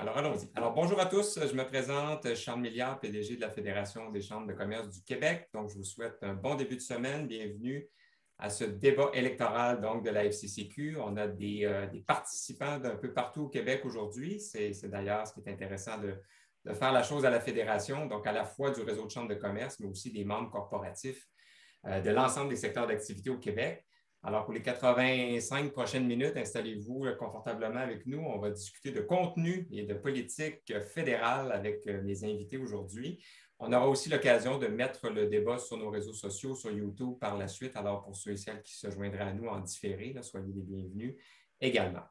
Alors, allons-y. Alors, bonjour à tous. Je me présente, Charles Milliard, PDG de la Fédération des chambres de commerce du Québec. Donc, je vous souhaite un bon début de semaine. Bienvenue à ce débat électoral donc, de la FCCQ. On a des participants d'un peu partout au Québec aujourd'hui. C'est d'ailleurs ce qui est intéressant de faire la chose à la Fédération, donc à la fois du réseau de chambres de commerce, mais aussi des membres corporatifs de l'ensemble des secteurs d'activité au Québec. Alors, pour les 85 prochaines minutes, installez-vous confortablement avec nous. On va discuter de contenu et de politique fédérale avec mes invités aujourd'hui. On aura aussi l'occasion de mettre le débat sur nos réseaux sociaux, sur YouTube par la suite. Alors, pour ceux et celles qui se joindraient à nous en différé, soyez les bienvenus également.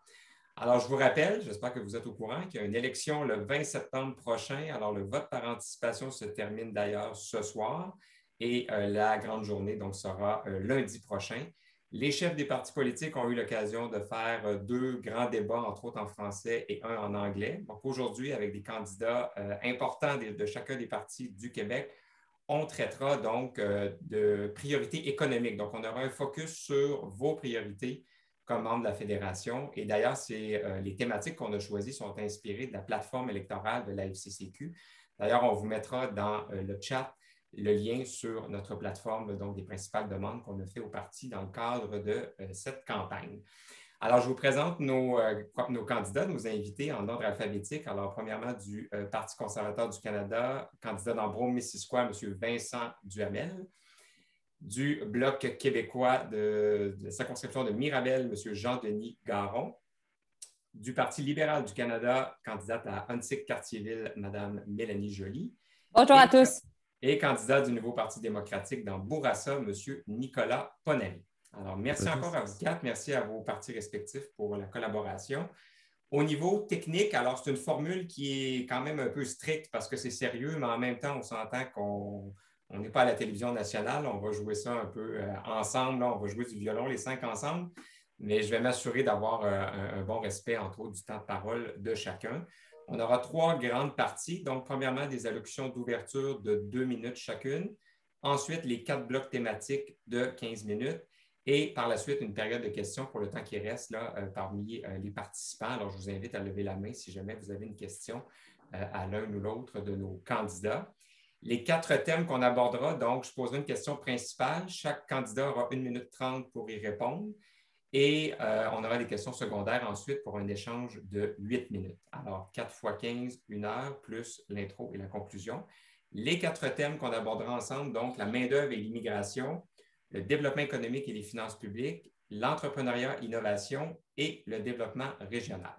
Alors, je vous rappelle, j'espère que vous êtes au courant, qu'il y a une élection le 20 septembre prochain. Alors, le vote par anticipation se termine d'ailleurs ce soir et la grande journée donc, sera lundi prochain. Les chefs des partis politiques ont eu l'occasion de faire deux grands débats, entre autres en français et un en anglais. Donc aujourd'hui, avec des candidats importants de chacun des partis du Québec, on traitera donc de priorités économiques. Donc, on aura un focus sur vos priorités comme membre de la Fédération. Et d'ailleurs, les thématiques qu'on a choisies sont inspirées de la plateforme électorale de la FCCQ. D'ailleurs, on vous mettra dans le chat le lien sur notre plateforme, donc des principales demandes qu'on a fait au parti dans le cadre de cette campagne. Alors, je vous présente nos candidats, nos invités en ordre alphabétique. Alors, premièrement, du Parti conservateur du Canada, candidat d'Ambro-Missisquoi, M. Vincent Duhamel. Du Bloc québécois de la circonscription de Mirabel, M. Jean-Denis Garon. Du Parti libéral du Canada, candidate à Huntsic-Cartierville, Mme Mélanie Joly. Bonjour à tous. Et candidat du Nouveau Parti démocratique dans Bourassa, M. Nicolas Ponary. Alors, merci encore à vous quatre. Merci à vos partis respectifs pour la collaboration. Au niveau technique, alors c'est une formule qui est quand même un peu stricte parce que c'est sérieux, mais en même temps, on s'entend qu'on n'est pas à la télévision nationale. On va jouer ça un peu ensemble. Là. On va jouer du violon, les cinq ensemble. Mais je vais m'assurer d'avoir un bon respect, entre autres, du temps de parole de chacun. On aura trois grandes parties. Donc, premièrement, des allocutions d'ouverture de 2 minutes chacune. Ensuite, les 4 blocs thématiques de 15 minutes. Et par la suite, une période de questions pour le temps qui reste là, parmi les participants. Alors, je vous invite à lever la main si jamais vous avez une question à l'un ou l'autre de nos candidats. Les 4 thèmes qu'on abordera, donc, je poserai une question principale. Chaque candidat aura 1 minute 30 pour y répondre. Et on aura des questions secondaires ensuite pour un échange de 8 minutes. Alors, 4 x 15, 1 heure, plus l'intro et la conclusion. Les 4 thèmes qu'on abordera ensemble, donc la main-d'œuvre et l'immigration, le développement économique et les finances publiques, l'entrepreneuriat, innovation et le développement régional.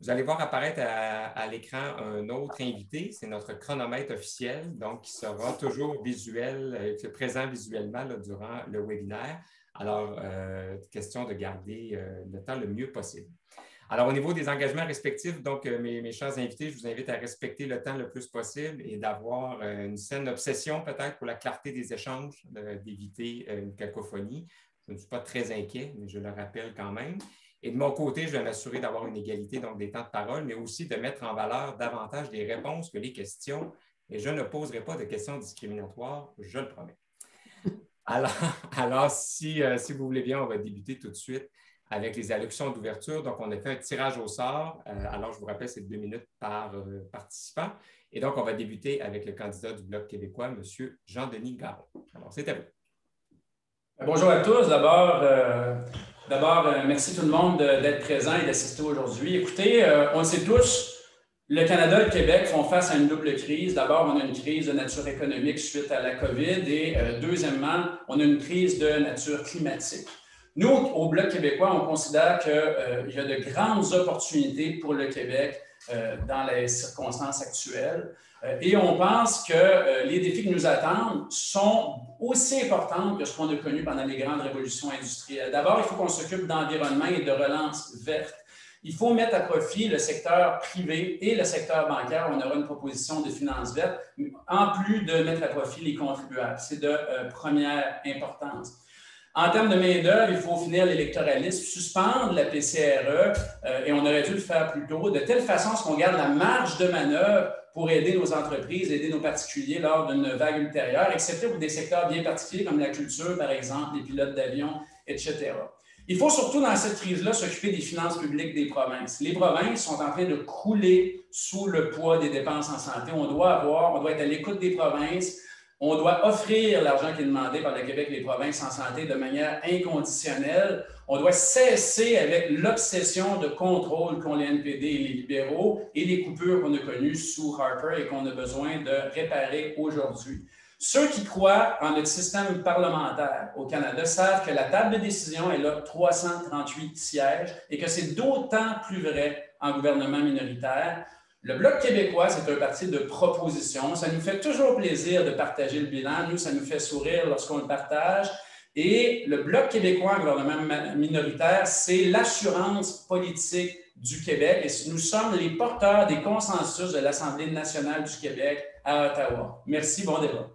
Vous allez voir apparaître à l'écran un autre invité, c'est notre chronomètre officiel, donc qui sera toujours visuel, présent visuellement là, durant le webinaire. Alors, question de garder le temps le mieux possible. Alors, au niveau des engagements respectifs, donc, mes chers invités, je vous invite à respecter le temps le plus possible et d'avoir une saine obsession peut-être pour la clarté des échanges, d'éviter une cacophonie. Je ne suis pas très inquiet, mais je le rappelle quand même. Et de mon côté, je vais m'assurer d'avoir une égalité donc, des temps de parole, mais aussi de mettre en valeur davantage les réponses que les questions. Et je ne poserai pas de questions discriminatoires, je le promets. Alors si vous voulez bien, on va débuter tout de suite avec les allocutions d'ouverture. Donc, on a fait un tirage au sort. Alors, je vous rappelle, c'est 2 minutes par participant. Et donc, on va débuter avec le candidat du Bloc québécois, M. Jean-Denis Garon. Alors, c'est à vous. Bonjour à tous. D'abord, merci tout le monde d'être présent et d'assister aujourd'hui. Écoutez, on le sait tous, le Canada et le Québec font face à une double crise. D'abord, on a une crise de nature économique suite à la COVID et deuxièmement, on a une crise de nature climatique. Nous, au Bloc québécois, on considère qu'il y a de grandes opportunités pour le Québec dans les circonstances actuelles et on pense que les défis qui nous attendent sont aussi importants que ce qu'on a connu pendant les grandes révolutions industrielles. D'abord, il faut qu'on s'occupe d'environnement et de relance verte. Il faut mettre à profit le secteur privé et le secteur bancaire. On aura une proposition de finances vertes, en plus de mettre à profit les contribuables. C'est de première importance. En termes de main-d'œuvre, il faut finir l'électoralisme, suspendre la PCRE, et on aurait dû le faire plus tôt, de telle façon qu'on garde la marge de manœuvre pour aider nos entreprises, aider nos particuliers lors d'une vague ultérieure, excepté pour des secteurs bien particuliers comme la culture, par exemple, les pilotes d'avion, etc. Il faut surtout, dans cette crise-là, s'occuper des finances publiques des provinces. Les provinces sont en train de couler sous le poids des dépenses en santé. On doit être à l'écoute des provinces. On doit offrir l'argent qui est demandé par le Québec et les provinces en santé de manière inconditionnelle. On doit cesser avec l'obsession de contrôle qu'ont les NPD et les libéraux et les coupures qu'on a connues sous Harper et qu'on a besoin de réparer aujourd'hui. Ceux qui croient en notre système parlementaire au Canada savent que la table de décision est là 338 sièges et que c'est d'autant plus vrai en gouvernement minoritaire. Le Bloc québécois, c'est un parti de proposition. Ça nous fait toujours plaisir de partager le bilan. Nous, ça nous fait sourire lorsqu'on le partage. Et le Bloc québécois en gouvernement minoritaire, c'est l'assurance politique du Québec. Et nous sommes les porteurs des consensus de l'Assemblée nationale du Québec à Ottawa. Merci, bon débat.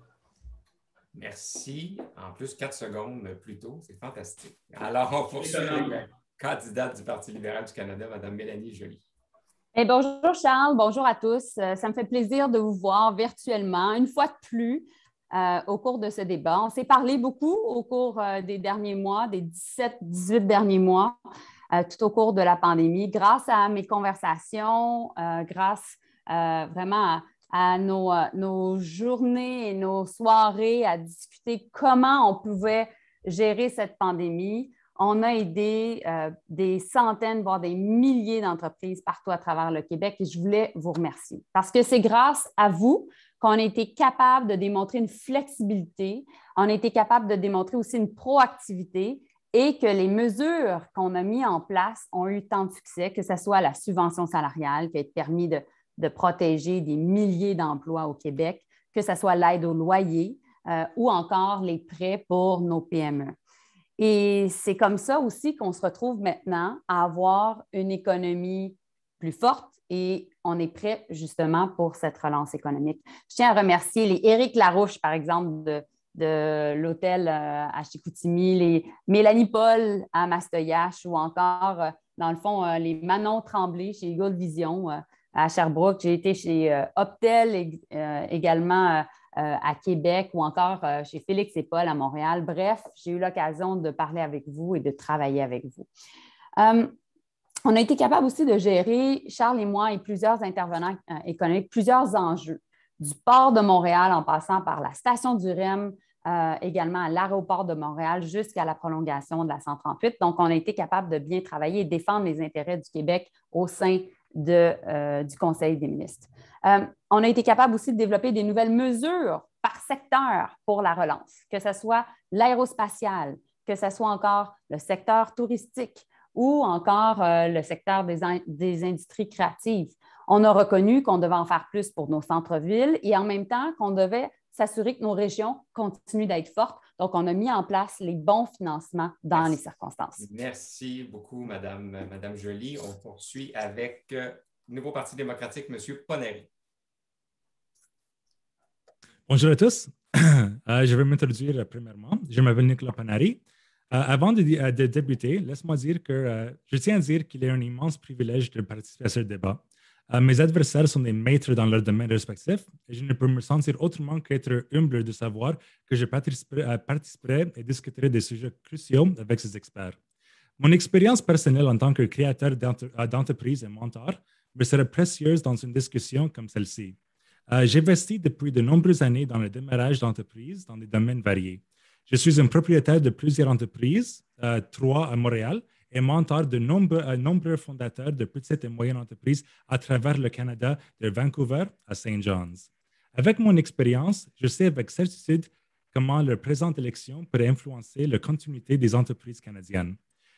Merci. En plus, 4 secondes plus tôt, c'est fantastique. Alors, on poursuit avec la candidate du Parti libéral du Canada, Mme Mélanie Joly. Bonjour Charles, bonjour à tous. Ça me fait plaisir de vous voir virtuellement une fois de plus au cours de ce débat. On s'est parlé beaucoup au cours des derniers mois, des 17-18 derniers mois, tout au cours de la pandémie, grâce à mes conversations, grâce vraiment à nos journées et nos soirées à discuter comment on pouvait gérer cette pandémie. On a aidé des centaines, voire des milliers d'entreprises partout à travers le Québec et je voulais vous remercier parce que c'est grâce à vous qu'on a été capable de démontrer une flexibilité, on a été capable de démontrer aussi une proactivité et que les mesures qu'on a mises en place ont eu tant de succès, que ce soit la subvention salariale qui a permis de protéger des milliers d'emplois au Québec, que ce soit l'aide au loyer ou encore les prêts pour nos PME. Et c'est comme ça aussi qu'on se retrouve maintenant à avoir une économie plus forte et on est prêt justement pour cette relance économique. Je tiens à remercier les Éric Larouche, par exemple, de l'hôtel à Chicoutimi, les Mélanie Paul à Mastoyache ou encore, dans le fond, les Manon Tremblay chez Gold Vision à Sherbrooke. J'ai été chez Optel également à Québec ou encore chez Félix et Paul à Montréal. Bref, j'ai eu l'occasion de parler avec vous et de travailler avec vous. On a été capable aussi de gérer, Charles et moi et plusieurs intervenants économiques, plusieurs enjeux, du port de Montréal en passant par la station du REM, également à l'aéroport de Montréal jusqu'à la prolongation de la 138. Donc, on a été capable de bien travailler et défendre les intérêts du Québec au sein du Conseil des ministres. On a été capable aussi de développer des nouvelles mesures par secteur pour la relance, que ce soit l'aérospatial, que ce soit encore le secteur touristique ou encore le secteur des industries créatives. On a reconnu qu'on devait en faire plus pour nos centres-villes et en même temps qu'on devait s'assurer que nos régions continuent d'être fortes. Donc, on a mis en place les bons financements dans les circonstances. Merci beaucoup, Madame Joly. On poursuit avec le Nouveau Parti démocratique, M. Ponary. Bonjour à tous. Je vais m'introduire premièrement. Je m'appelle Nicolas Ponary. Avant de débuter, laisse-moi dire que je tiens à dire qu'il est un immense privilège de participer à ce débat. Mes adversaires sont des maîtres dans leur domaine respectif et je ne peux me sentir autrement qu'être humble de savoir que je participerai et discuterai des sujets cruciaux avec ces experts. Mon expérience personnelle en tant que créateur d'entreprise et mentor me sera précieuse dans une discussion comme celle-ci. J'investis depuis de nombreuses années dans le démarrage d'entreprises dans des domaines variés. Je suis un propriétaire de plusieurs entreprises, 3 à Montréal, et mentor de nombreux fondateurs de petites et moyennes entreprises à travers le Canada, de Vancouver à St. John's. Avec mon expérience, je sais avec certitude comment la présente élection pourrait influencer la continuité des entreprises canadiennes.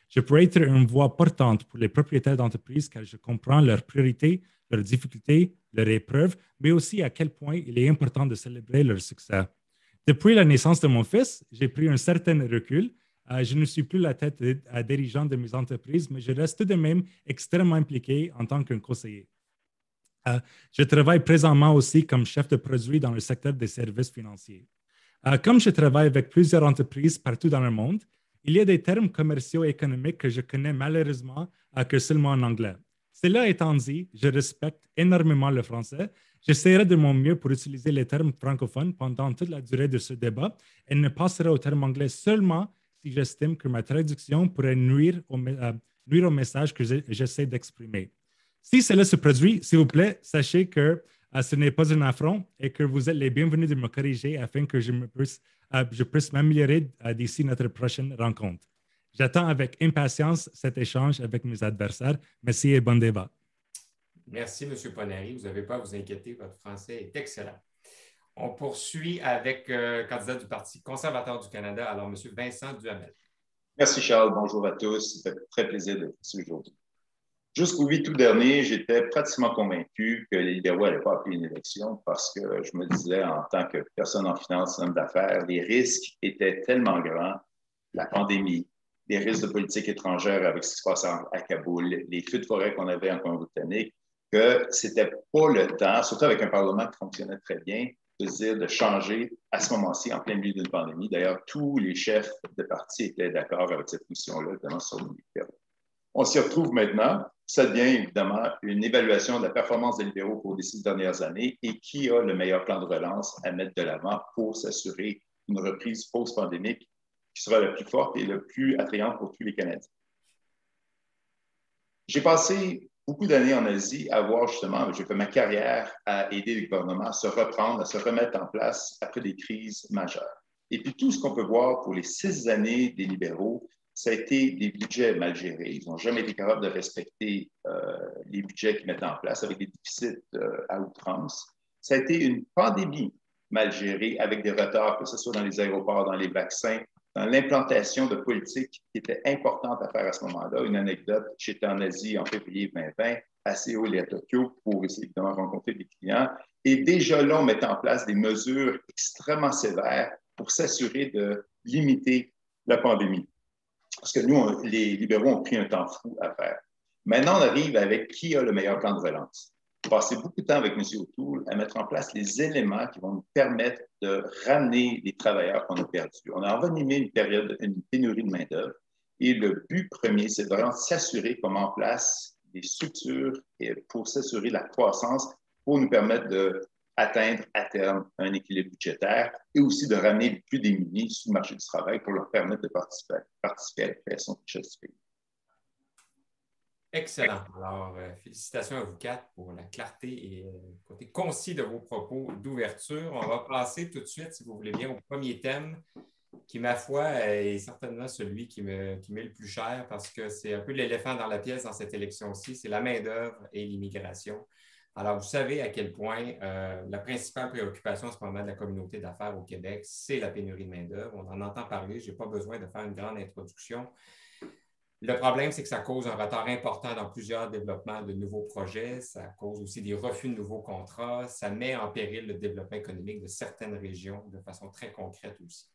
Je pourrais être une voix portante pour les propriétaires d'entreprises car je comprends leurs priorités, leurs difficultés, leurs épreuves, mais aussi à quel point il est important de célébrer leur succès. Depuis la naissance de mon fils, j'ai pris un certain recul. Je ne suis plus la tête dirigeant de mes entreprises, mais je reste tout de même extrêmement impliqué en tant qu'un conseiller. Je travaille présentement aussi comme chef de produit dans le secteur des services financiers. Comme je travaille avec plusieurs entreprises partout dans le monde, il y a des termes commerciaux et économiques que je connais malheureusement que seulement en anglais. Cela étant dit, je respecte énormément le français. J'essaierai de mon mieux pour utiliser les termes francophones pendant toute la durée de ce débat et ne passerai aux termes anglais seulement si j'estime que ma traduction pourrait nuire au message que j'essaie d'exprimer. Si cela se produit, s'il vous plaît, sachez que ce n'est pas un affront et que vous êtes les bienvenus de me corriger afin que je puisse m'améliorer d'ici notre prochaine rencontre. J'attends avec impatience cet échange avec mes adversaires. Merci et bon débat. Merci, M. Ponary. Vous n'avez pas à vous inquiéter, votre français est excellent. On poursuit avec le candidat du Parti conservateur du Canada, alors M. Vincent Duhamel. Merci, Charles. Bonjour à tous. Ça fait très plaisir d'être ici aujourd'hui. Jusqu'au 8 août dernier, j'étais pratiquement convaincu que les libéraux n'allaient pas appeler une élection parce que je me disais, en tant que personne en finance, homme d'affaires, les risques étaient tellement grands, la pandémie, les risques de politique étrangère avec ce qui se passe à Kaboul, les feux de forêt qu'on avait en Colombie-Britannique, que c'était pas le temps, surtout avec un Parlement qui fonctionnait très bien, de se dire de changer à ce moment-ci, en plein milieu d'une pandémie. D'ailleurs, tous les chefs de parti étaient d'accord avec cette position-là, notamment sur les libéraux. On s'y retrouve maintenant. Ça devient évidemment une évaluation de la performance des libéraux pour les 6 dernières années et qui a le meilleur plan de relance à mettre de l'avant pour s'assurer une reprise post-pandémique qui sera la plus forte et la plus attrayante pour tous les Canadiens. J'ai passé beaucoup d'années en Asie à voir justement, j'ai fait ma carrière à aider les gouvernements à se reprendre, à se remettre en place après des crises majeures. Et puis tout ce qu'on peut voir pour les 6 années des libéraux, ça a été des budgets mal gérés. Ils n'ont jamais été capables de respecter les budgets qu'ils mettent en place avec des déficits à outrance. Ça a été une pandémie mal gérée avec des retards, que ce soit dans les aéroports, dans les vaccins, dans l'implantation de politiques qui étaient importantes à faire à ce moment-là. Une anecdote, j'étais en Asie en février 2020, à Séoul et à Tokyo pour essayer de rencontrer des clients. Et déjà là, on mettait en place des mesures extrêmement sévères pour s'assurer de limiter la pandémie. Parce que nous, les libéraux ont pris un temps fou à faire. Maintenant, on arrive avec qui a le meilleur plan de relance. On a passé beaucoup de temps avec M. O'Toole à mettre en place les éléments qui vont nous permettre de ramener les travailleurs qu'on a perdus. On a envenimé une pénurie de main-d'œuvre et le but premier, c'est vraiment s'assurer qu'on met en place des structures pour s'assurer de la croissance pour nous permettre d'atteindre à terme un équilibre budgétaire et aussi de ramener les plus démunis sur le marché du travail pour leur permettre de participer à la création de richesse du pays. Excellent. Alors, félicitations à vous quatre pour la clarté et le côté concis de vos propos d'ouverture. On va passer tout de suite, si vous voulez bien, au premier thème qui, ma foi, est certainement celui qui m'est le plus cher parce que c'est un peu l'éléphant dans la pièce dans cette élection-ci, c'est la main-d'œuvre et l'immigration. Alors, vous savez à quel point la principale préoccupation en ce moment de la communauté d'affaires au Québec, c'est la pénurie de main-d'œuvre. On en entend parler, je n'ai pas besoin de faire une grande introduction. Le problème, c'est que ça cause un retard important dans plusieurs développements de nouveaux projets. Ça cause aussi des refus de nouveaux contrats. Ça met en péril le développement économique de certaines régions de façon très concrète aussi.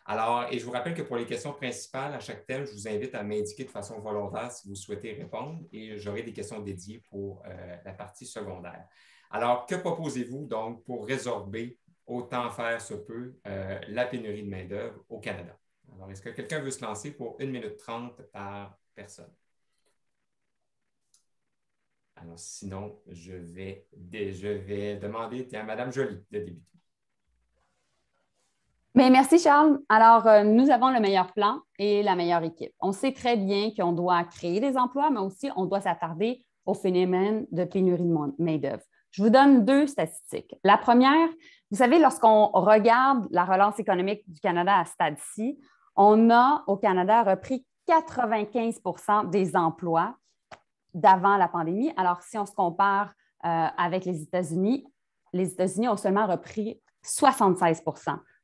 Alors, et je vous rappelle que pour les questions principales à chaque thème, je vous invite à m'indiquer de façon volontaire si vous souhaitez répondre et j'aurai des questions dédiées pour la partie secondaire. Alors, que proposez-vous donc pour résorber, autant faire se peut, la pénurie de main-d'œuvre au Canada? Alors, est-ce que quelqu'un veut se lancer pour 1 minute 30 par personne? Alors, sinon, je vais demander à Mme Joly de débuter. Bien, merci, Charles. Alors, nous avons le meilleur plan et la meilleure équipe. On sait très bien qu'on doit créer des emplois, mais aussi on doit s'attarder au phénomène de pénurie de main-d'œuvre. Je vous donne 2 statistiques. La première, vous savez, lorsqu'on regarde la relance économique du Canada à ce stade-ci, on a au Canada repris 95 des emplois d'avant la pandémie. Alors, si on se compare avec les États-Unis ont seulement repris 76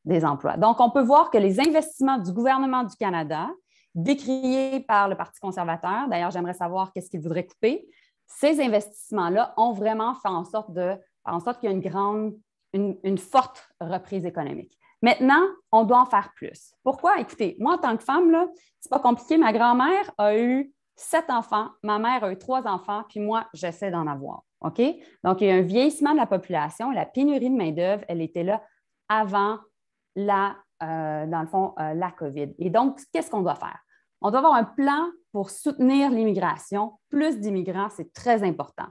des emplois. Donc, on peut voir que les investissements du gouvernement du Canada, décriés par le Parti conservateur, d'ailleurs, j'aimerais savoir qu'est-ce qu'il voudrait couper, ces investissements-là ont vraiment fait en sorte qu'il y a une forte reprise économique. Maintenant, on doit en faire plus. Pourquoi? Écoutez, moi, en tant que femme, là, c'est pas compliqué. Ma grand-mère a eu 7 enfants, ma mère a eu 3 enfants, puis moi, j'essaie d'en avoir. OK? Donc, il y a un vieillissement de la population. La pénurie de main-d'œuvre, elle était là avant la COVID. Et donc, qu'est-ce qu'on doit faire? On doit avoir un plan pour soutenir l'immigration. Plus d'immigrants, c'est très important.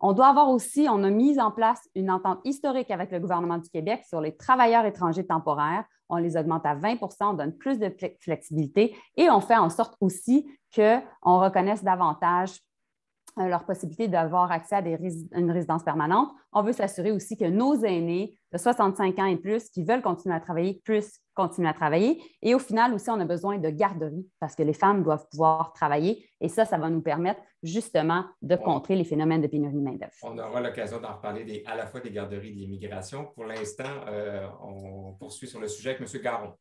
On doit avoir aussi, on a mis en place une entente historique avec le gouvernement du Québec sur les travailleurs étrangers temporaires. On les augmente à 20 on donne plus de flexibilité et on fait en sorte aussi qu'on reconnaisse davantage leur possibilité d'avoir accès à une résidence permanente. On veut s'assurer aussi que nos aînés de 65 ans et plus qui veulent continuer à travailler puissent continuer à travailler. Et au final aussi, on a besoin de garderies parce que les femmes doivent pouvoir travailler et ça va nous permettre justement de contrer les phénomènes de pénurie de main-d'œuvre. On aura l'occasion d'en reparler à la fois des garderies et de l'immigration. Pour l'instant, on poursuit sur le sujet avec M. Garon.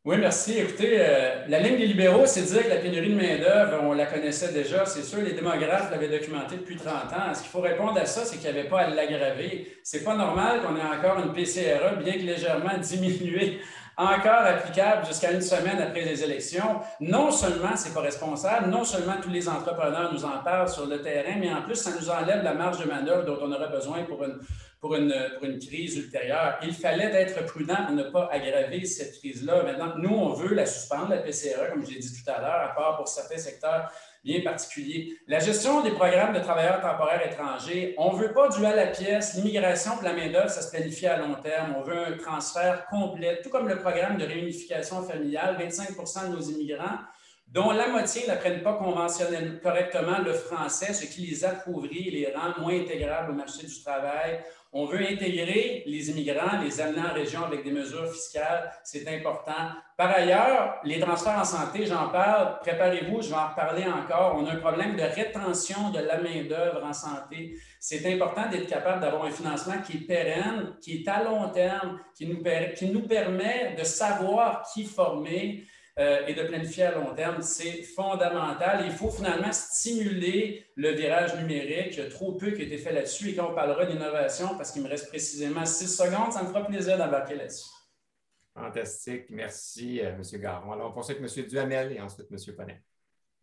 Oui, merci. Écoutez, la ligne des libéraux, c'est de dire que la pénurie de main-d'œuvre, on la connaissait déjà, c'est sûr, les démographes l'avaient documenté depuis 30 ans. Ce qu'il faut répondre à ça, c'est qu'il n'y avait pas à l'aggraver. C'est pas normal qu'on ait encore une PCRE, bien que légèrement diminuée, encore applicable jusqu'à une semaine après les élections. Non seulement c'est pas responsable, non seulement tous les entrepreneurs nous en parlent sur le terrain, mais en plus, ça nous enlève la marge de manœuvre dont on aurait besoin pour une crise ultérieure. Il fallait être prudent pour ne pas aggraver cette crise-là. Maintenant, nous, on veut la suspendre, la PCRE, comme je l'ai dit tout à l'heure, à part pour certains secteurs bien particuliers. La gestion des programmes de travailleurs temporaires étrangers, on ne veut pas du à la pièce. L'immigration pour la main-d'œuvre, ça se planifie à long terme. On veut un transfert complet, tout comme le programme de réunification familiale. 25 de nos immigrants, dont la moitié n'apprennent pas conventionnellement correctement le français, ce qui les appauvrit et les rend moins intégrables au marché du travail. On veut intégrer les immigrants, les amener en région avec des mesures fiscales, c'est important. Par ailleurs, les transferts en santé, j'en parle, préparez-vous, je vais en reparler encore. On a un problème de rétention de la main-d'œuvre en santé. C'est important d'être capable d'avoir un financement qui est pérenne, qui est à long terme, qui nous permet de savoir qui former. Et de planifier à long terme, c'est fondamental. Il faut finalement stimuler le virage numérique. Il y a trop peu qui a été fait là-dessus. Et quand on parlera d'innovation, parce qu'il me reste précisément 6 secondes, ça me fera plaisir d'embarquer là-dessus. Fantastique. Merci, M. Garon. Alors, on poursuit avec M. Duhamel et ensuite M. Ponnet.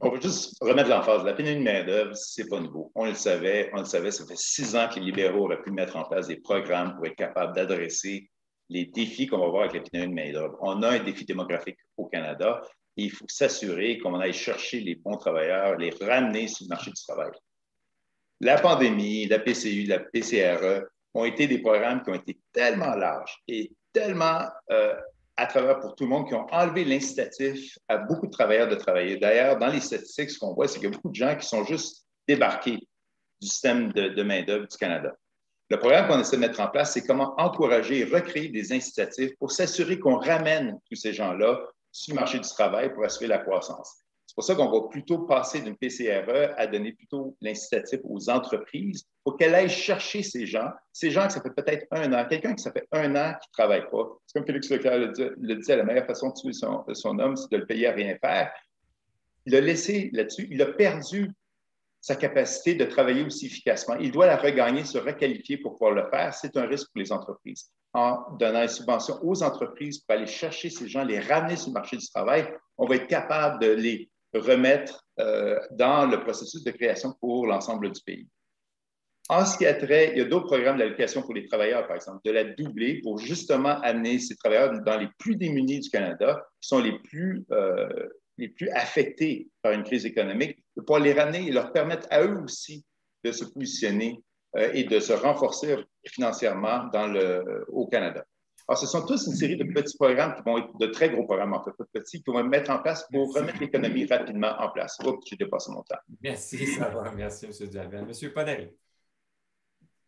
On va juste remettre l'emphase. La pénurie de main-d'œuvre, ce n'est pas nouveau. On le savait, ça fait 6 ans que les libéraux auraient pu mettre en place des programmes pour être capables d'adresser les défis qu'on va voir avec la pénurie de main-d'œuvre. On a un défi démographique au Canada et il faut s'assurer qu'on aille chercher les bons travailleurs, les ramener sur le marché du travail. La pandémie, la PCU, la PCRE ont été des programmes qui ont été tellement larges et tellement à travers pour tout le monde qui ont enlevé l'incitatif à beaucoup de travailleurs de travailler. D'ailleurs, dans les statistiques, ce qu'on voit, c'est qu'il y a beaucoup de gens qui sont juste débarqués du système de main-d'œuvre du Canada. Le programme qu'on essaie de mettre en place, c'est comment encourager et recréer des incitatifs pour s'assurer qu'on ramène tous ces gens-là sur le marché du travail pour assurer la croissance. C'est pour ça qu'on va plutôt passer d'une PCRE à donner plutôt l'incitatif aux entreprises pour qu'elles aillent chercher ces gens que ça fait peut-être 1 an, quelqu'un qui ça fait 1 an qui ne travaille pas. C'est comme Félix Leclerc le disait, la meilleure façon de tuer son homme, c'est de le payer à rien faire. Il l'a laissé là-dessus, il a perdu sa capacité de travailler aussi efficacement. Il doit la regagner, se requalifier pour pouvoir le faire. C'est un risque pour les entreprises. En donnant une subvention aux entreprises pour aller chercher ces gens, les ramener sur le marché du travail, on va être capable de les remettre dans le processus de création pour l'ensemble du pays. En ce qui a trait, il y a d'autres programmes d'allocation pour les travailleurs, par exemple, de la doubler pour justement amener ces travailleurs dans les plus démunis du Canada, qui sont les plus affectés par une crise économique, de pouvoir les ramener et leur permettre à eux aussi de se positionner et de se renforcer financièrement au Canada. Alors, ce sont tous une série de petits programmes qui vont être de très gros programmes, en fait, petits, qu'on va mettre en place pour remettre l'économie rapidement en place. Oups, j'ai dépassé mon temps. Merci, ça va. Merci, M. Duhamel. M. Ponnet.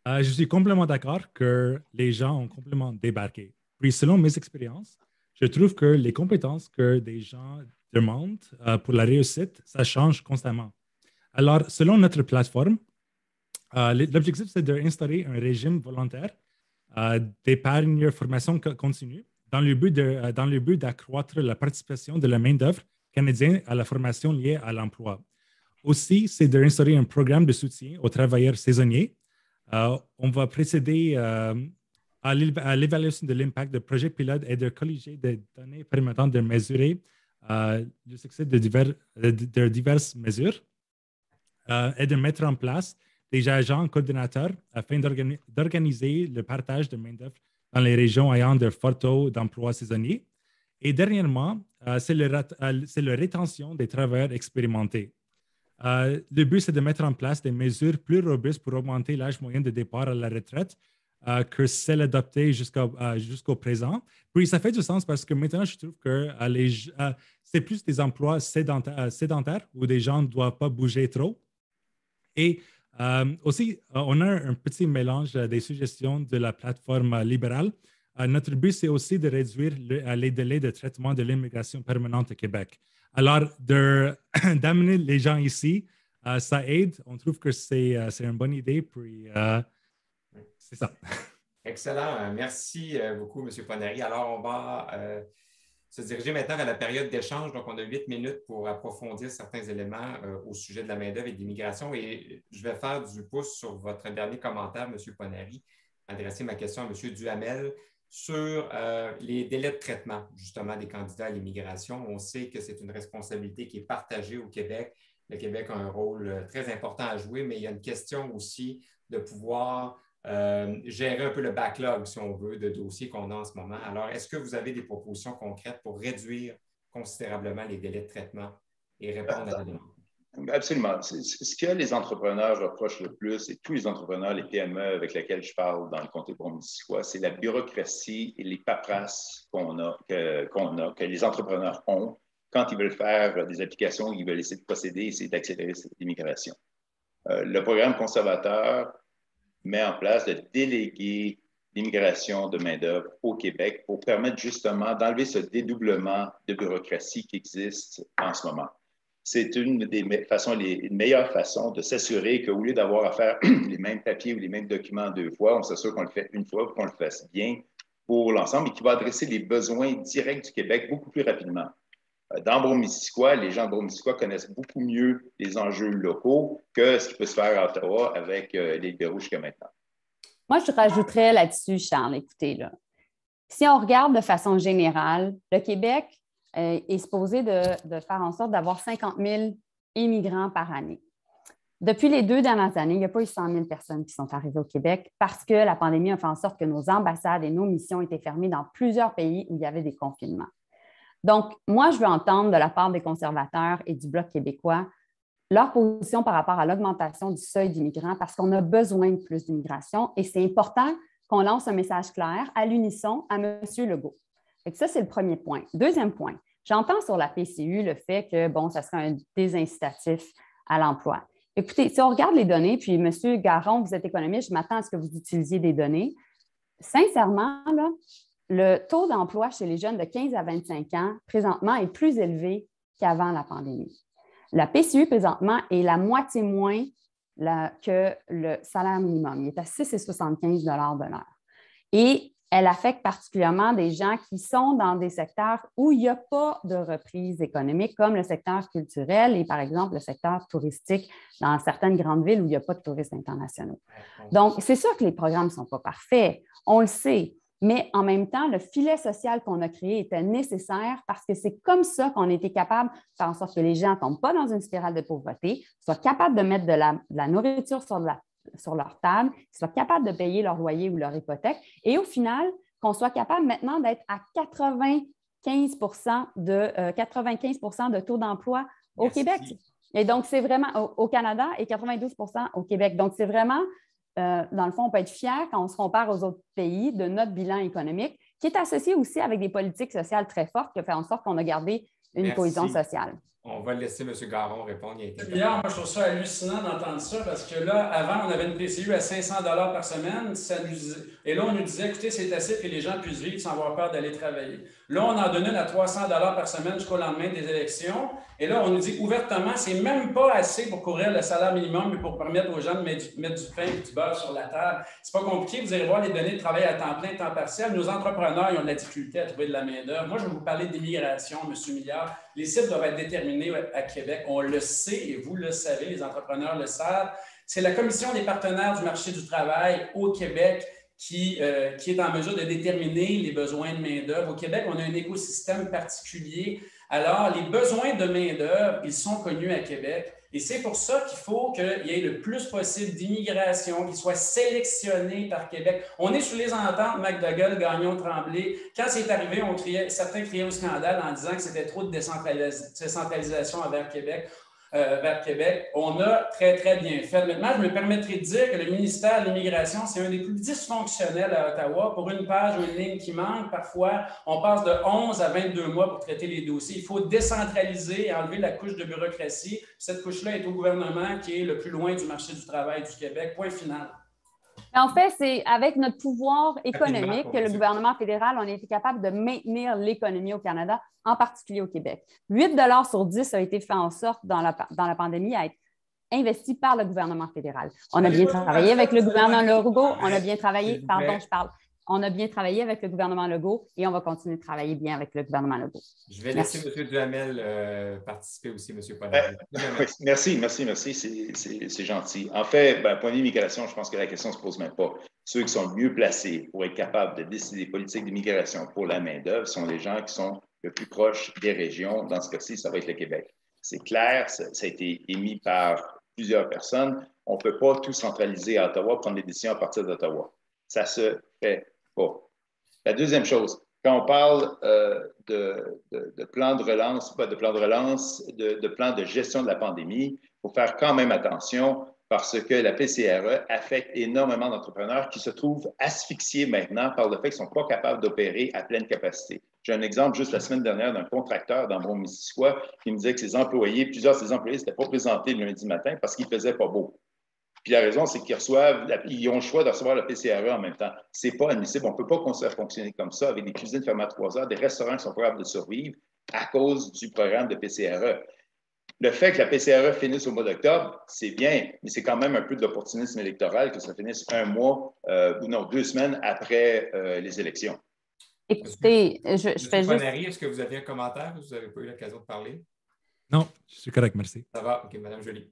Je suis complètement d'accord que les gens ont complètement débarqué. Puis, selon mes expériences, je trouve que les compétences que des gens demandent pour la réussite, ça change constamment. Alors, selon notre plateforme, l'objectif, c'est d'instaurer un régime volontaire d'épargne formation continue dans le but d'accroître la participation de la main-d'œuvre canadienne à la formation liée à l'emploi. Aussi, c'est d'instaurer un programme de soutien aux travailleurs saisonniers. On va procéder à l'évaluation de l'impact de projets pilotes et de colliger des données permettant de mesurer le succès de diverses mesures et de mettre en place des agents coordinateurs afin d'organiser le partage de main-d'œuvre dans les régions ayant de forts taux d'emploi saisonniers. Et dernièrement, c'est la rétention des travailleurs expérimentés. Le but, c'est de mettre en place des mesures plus robustes pour augmenter l'âge moyen de départ à la retraite que celle adoptée jusqu'au présent. Puis ça fait du sens parce que maintenant, je trouve que c'est plus des emplois sédentaires où des gens ne doivent pas bouger trop. Et aussi, on a un petit mélange des suggestions de la plateforme libérale. Notre but, c'est aussi de réduire les délais de traitement de l'immigration permanente au Québec. Alors, d'amener les gens ici, ça aide. On trouve que c'est une bonne idée. Puis, c'est ça. Excellent. Merci beaucoup, M. Ponary. Alors, on va se diriger maintenant vers la période d'échange. Donc, on a 8 minutes pour approfondir certains éléments au sujet de la main-d'œuvre et de l'immigration. Et je vais faire du pouce sur votre dernier commentaire, M. Ponary, adresser ma question à M. Duhamel sur les délais de traitement, justement, des candidats à l'immigration. On sait que c'est une responsabilité qui est partagée au Québec. Le Québec a un rôle très important à jouer, mais il y a une question aussi de pouvoir gérer un peu le backlog, si on veut, de dossiers qu'on a en ce moment. Alors, est-ce que vous avez des propositions concrètes pour réduire considérablement les délais de traitement et répondre à la demande? Absolument. Ce que les entrepreneurs reprochent le plus, et tous les entrepreneurs, les PME avec lesquels je parle dans le comté de Brome-Missisquoi, c'est la bureaucratie et les paperasses que les entrepreneurs ont quand ils veulent faire des applications, ils veulent essayer de procéder, essayer d'accélérer cette immigration. Le programme conservateur met en place de déléguer l'immigration de main-d'œuvre au Québec pour permettre justement d'enlever ce dédoublement de bureaucratie qui existe en ce moment. C'est une des meilleures façons de s'assurer qu'au lieu d'avoir à faire les mêmes papiers ou les mêmes documents 2 fois, on s'assure qu'on le fait une fois pour qu'on le fasse bien pour l'ensemble et qui va adresser les besoins directs du Québec beaucoup plus rapidement. Dans Brome-Missisquoi, les gens de Brome-Missisquoi connaissent beaucoup mieux les enjeux locaux que ce qui peut se faire à Ottawa avec les libéraux jusqu'à maintenant. Moi, je rajouterais là-dessus, Charles, écoutez, là. Si on regarde de façon générale, le Québec est supposé de faire en sorte d'avoir 50 000 immigrants par année. Depuis les 2 dernières années, il n'y a pas eu 100 000 personnes qui sont arrivées au Québec parce que la pandémie a fait en sorte que nos ambassades et nos missions étaient fermées dans plusieurs pays où il y avait des confinements. Donc, moi, je veux entendre de la part des conservateurs et du Bloc québécois leur position par rapport à l'augmentation du seuil d'immigrants parce qu'on a besoin de plus d'immigration et c'est important qu'on lance un message clair à l'unisson à M. Legault. Et ça, c'est le premier point. Deuxième point, j'entends sur la PCU le fait que, bon, ça serait un désincitatif à l'emploi. Écoutez, si on regarde les données, puis M. Garon, vous êtes économiste, je m'attends à ce que vous utilisiez des données. Sincèrement, là, le taux d'emploi chez les jeunes de 15 à 25 ans, présentement, est plus élevé qu'avant la pandémie. La PCU, présentement, est la moitié moins que le salaire minimum. Il est à 6,75 $ de l'heure. Et elle affecte particulièrement des gens qui sont dans des secteurs où il n'y a pas de reprise économique, comme le secteur culturel et, par exemple, le secteur touristique dans certaines grandes villes où il n'y a pas de touristes internationaux. Donc, c'est sûr que les programmes ne sont pas parfaits, on le sait. Mais en même temps, le filet social qu'on a créé était nécessaire parce que c'est comme ça qu'on a été capable de faire en sorte que les gens ne tombent pas dans une spirale de pauvreté, soient capables de mettre de la nourriture sur leur table, soient capables de payer leur loyer ou leur hypothèque et au final, qu'on soit capable maintenant d'être à 95 de taux d'emploi au Québec. Et donc, c'est vraiment au Canada et 92 au Québec. Donc, c'est vraiment... dans le fond, on peut être fier quand on se compare aux autres pays de notre bilan économique, qui est associé aussi avec des politiques sociales très fortes qui ont fait en sorte qu'on a gardé une cohésion sociale. On va laisser M. Garon répondre. Moi, je trouve ça hallucinant d'entendre ça parce que là, avant, on avait une PCU à 500 $ par semaine. Et là, on nous disait, écoutez, c'est assez que les gens puissent vivre sans avoir peur d'aller travailler. Là, on en donne une à 300 $ par semaine jusqu'au lendemain des élections. Et là, on nous dit ouvertement, c'est même pas assez pour couvrir le salaire minimum et pour permettre aux gens de mettre du pain et du beurre sur la table. C'est pas compliqué. Vous allez voir les données de travail à temps plein, temps partiel. Nos entrepreneurs, ils ont de la difficulté à trouver de la main-d'œuvre. Moi, je vais vous parler d'immigration, M. Milliard. Les cibles doivent être déterminées à Québec. On le sait et vous le savez, les entrepreneurs le savent. C'est la Commission des partenaires du marché du travail au Québec qui est en mesure de déterminer les besoins de main-d'œuvre. Au Québec, on a un écosystème particulier. Alors, les besoins de main-d'œuvre, ils sont connus à Québec. Et c'est pour ça qu'il faut qu'il y ait le plus possible d'immigration qui soit sélectionnée par Québec. On est sous les ententes McDougall, Gagnon, Tremblay. Quand c'est arrivé, certains criaient au scandale en disant que c'était trop de décentralisation envers Québec. vers Québec, on a très, très bien fait. Maintenant, je me permettrai de dire que le ministère de l'Immigration, c'est un des plus dysfonctionnels à Ottawa. Pour une page ou une ligne qui manque, parfois, on passe de 11 à 22 mois pour traiter les dossiers. Il faut décentraliser et enlever la couche de bureaucratie. Cette couche-là est au gouvernement qui est le plus loin du marché du travail du Québec. Point final. En fait, c'est avec notre pouvoir économique que le gouvernement fédéral, on a été capable de maintenir l'économie au Canada, en particulier au Québec. 8 $ sur 10 a été fait en sorte dans la pandémie à être investi par le gouvernement fédéral. On a bien travaillé avec le gouvernement Legault, on a bien travaillé, on a bien travaillé avec le gouvernement Legault et on va continuer de travailler bien avec le gouvernement Legault. Je vais laisser M. Duhamel participer aussi, M. Poirier. Merci, c'est gentil. En fait, point de vue immigration, je pense que la question ne se pose même pas. Ceux qui sont le mieux placés pour être capables de décider des politiques d'immigration pour la main-d'œuvre sont les gens qui sont le plus proches des régions. Dans ce cas-ci, ça va être le Québec. C'est clair, ça a été émis par plusieurs personnes. On ne peut pas tout centraliser à Ottawa, prendre des décisions à partir d'Ottawa. Ça se fait pas. La deuxième chose, quand on parle de plan de relance, pas de plan de relance, de plan de gestion de la pandémie, il faut faire quand même attention parce que la PCRE affecte énormément d'entrepreneurs qui se trouvent asphyxiés maintenant par le fait qu'ils ne sont pas capables d'opérer à pleine capacité. J'ai un exemple juste la semaine dernière d'un contracteur dans Brome-Missisquoi qui me disait que plusieurs de ses employés ne s'étaient pas présentés le lundi matin parce qu'il ne faisait pas beau. Puis la raison, c'est qu'ils ont le choix de recevoir le PCRE en même temps. Ce n'est pas admissible. On ne peut pas fonctionner comme ça avec des cuisines fermées à 3 heures, des restaurants qui sont capables de survivre à cause du programme de PCRE. Le fait que la PCRE finisse au mois d'octobre, c'est bien, mais c'est quand même un peu de l'opportunisme électoral que ça finisse 2 semaines après les élections. Écoutez, je fais juste... Est-ce que vous aviez un commentaire? Vous n'avez pas eu l'occasion de parler? Non, je suis correct, merci. Ça va? OK, Mme Joly.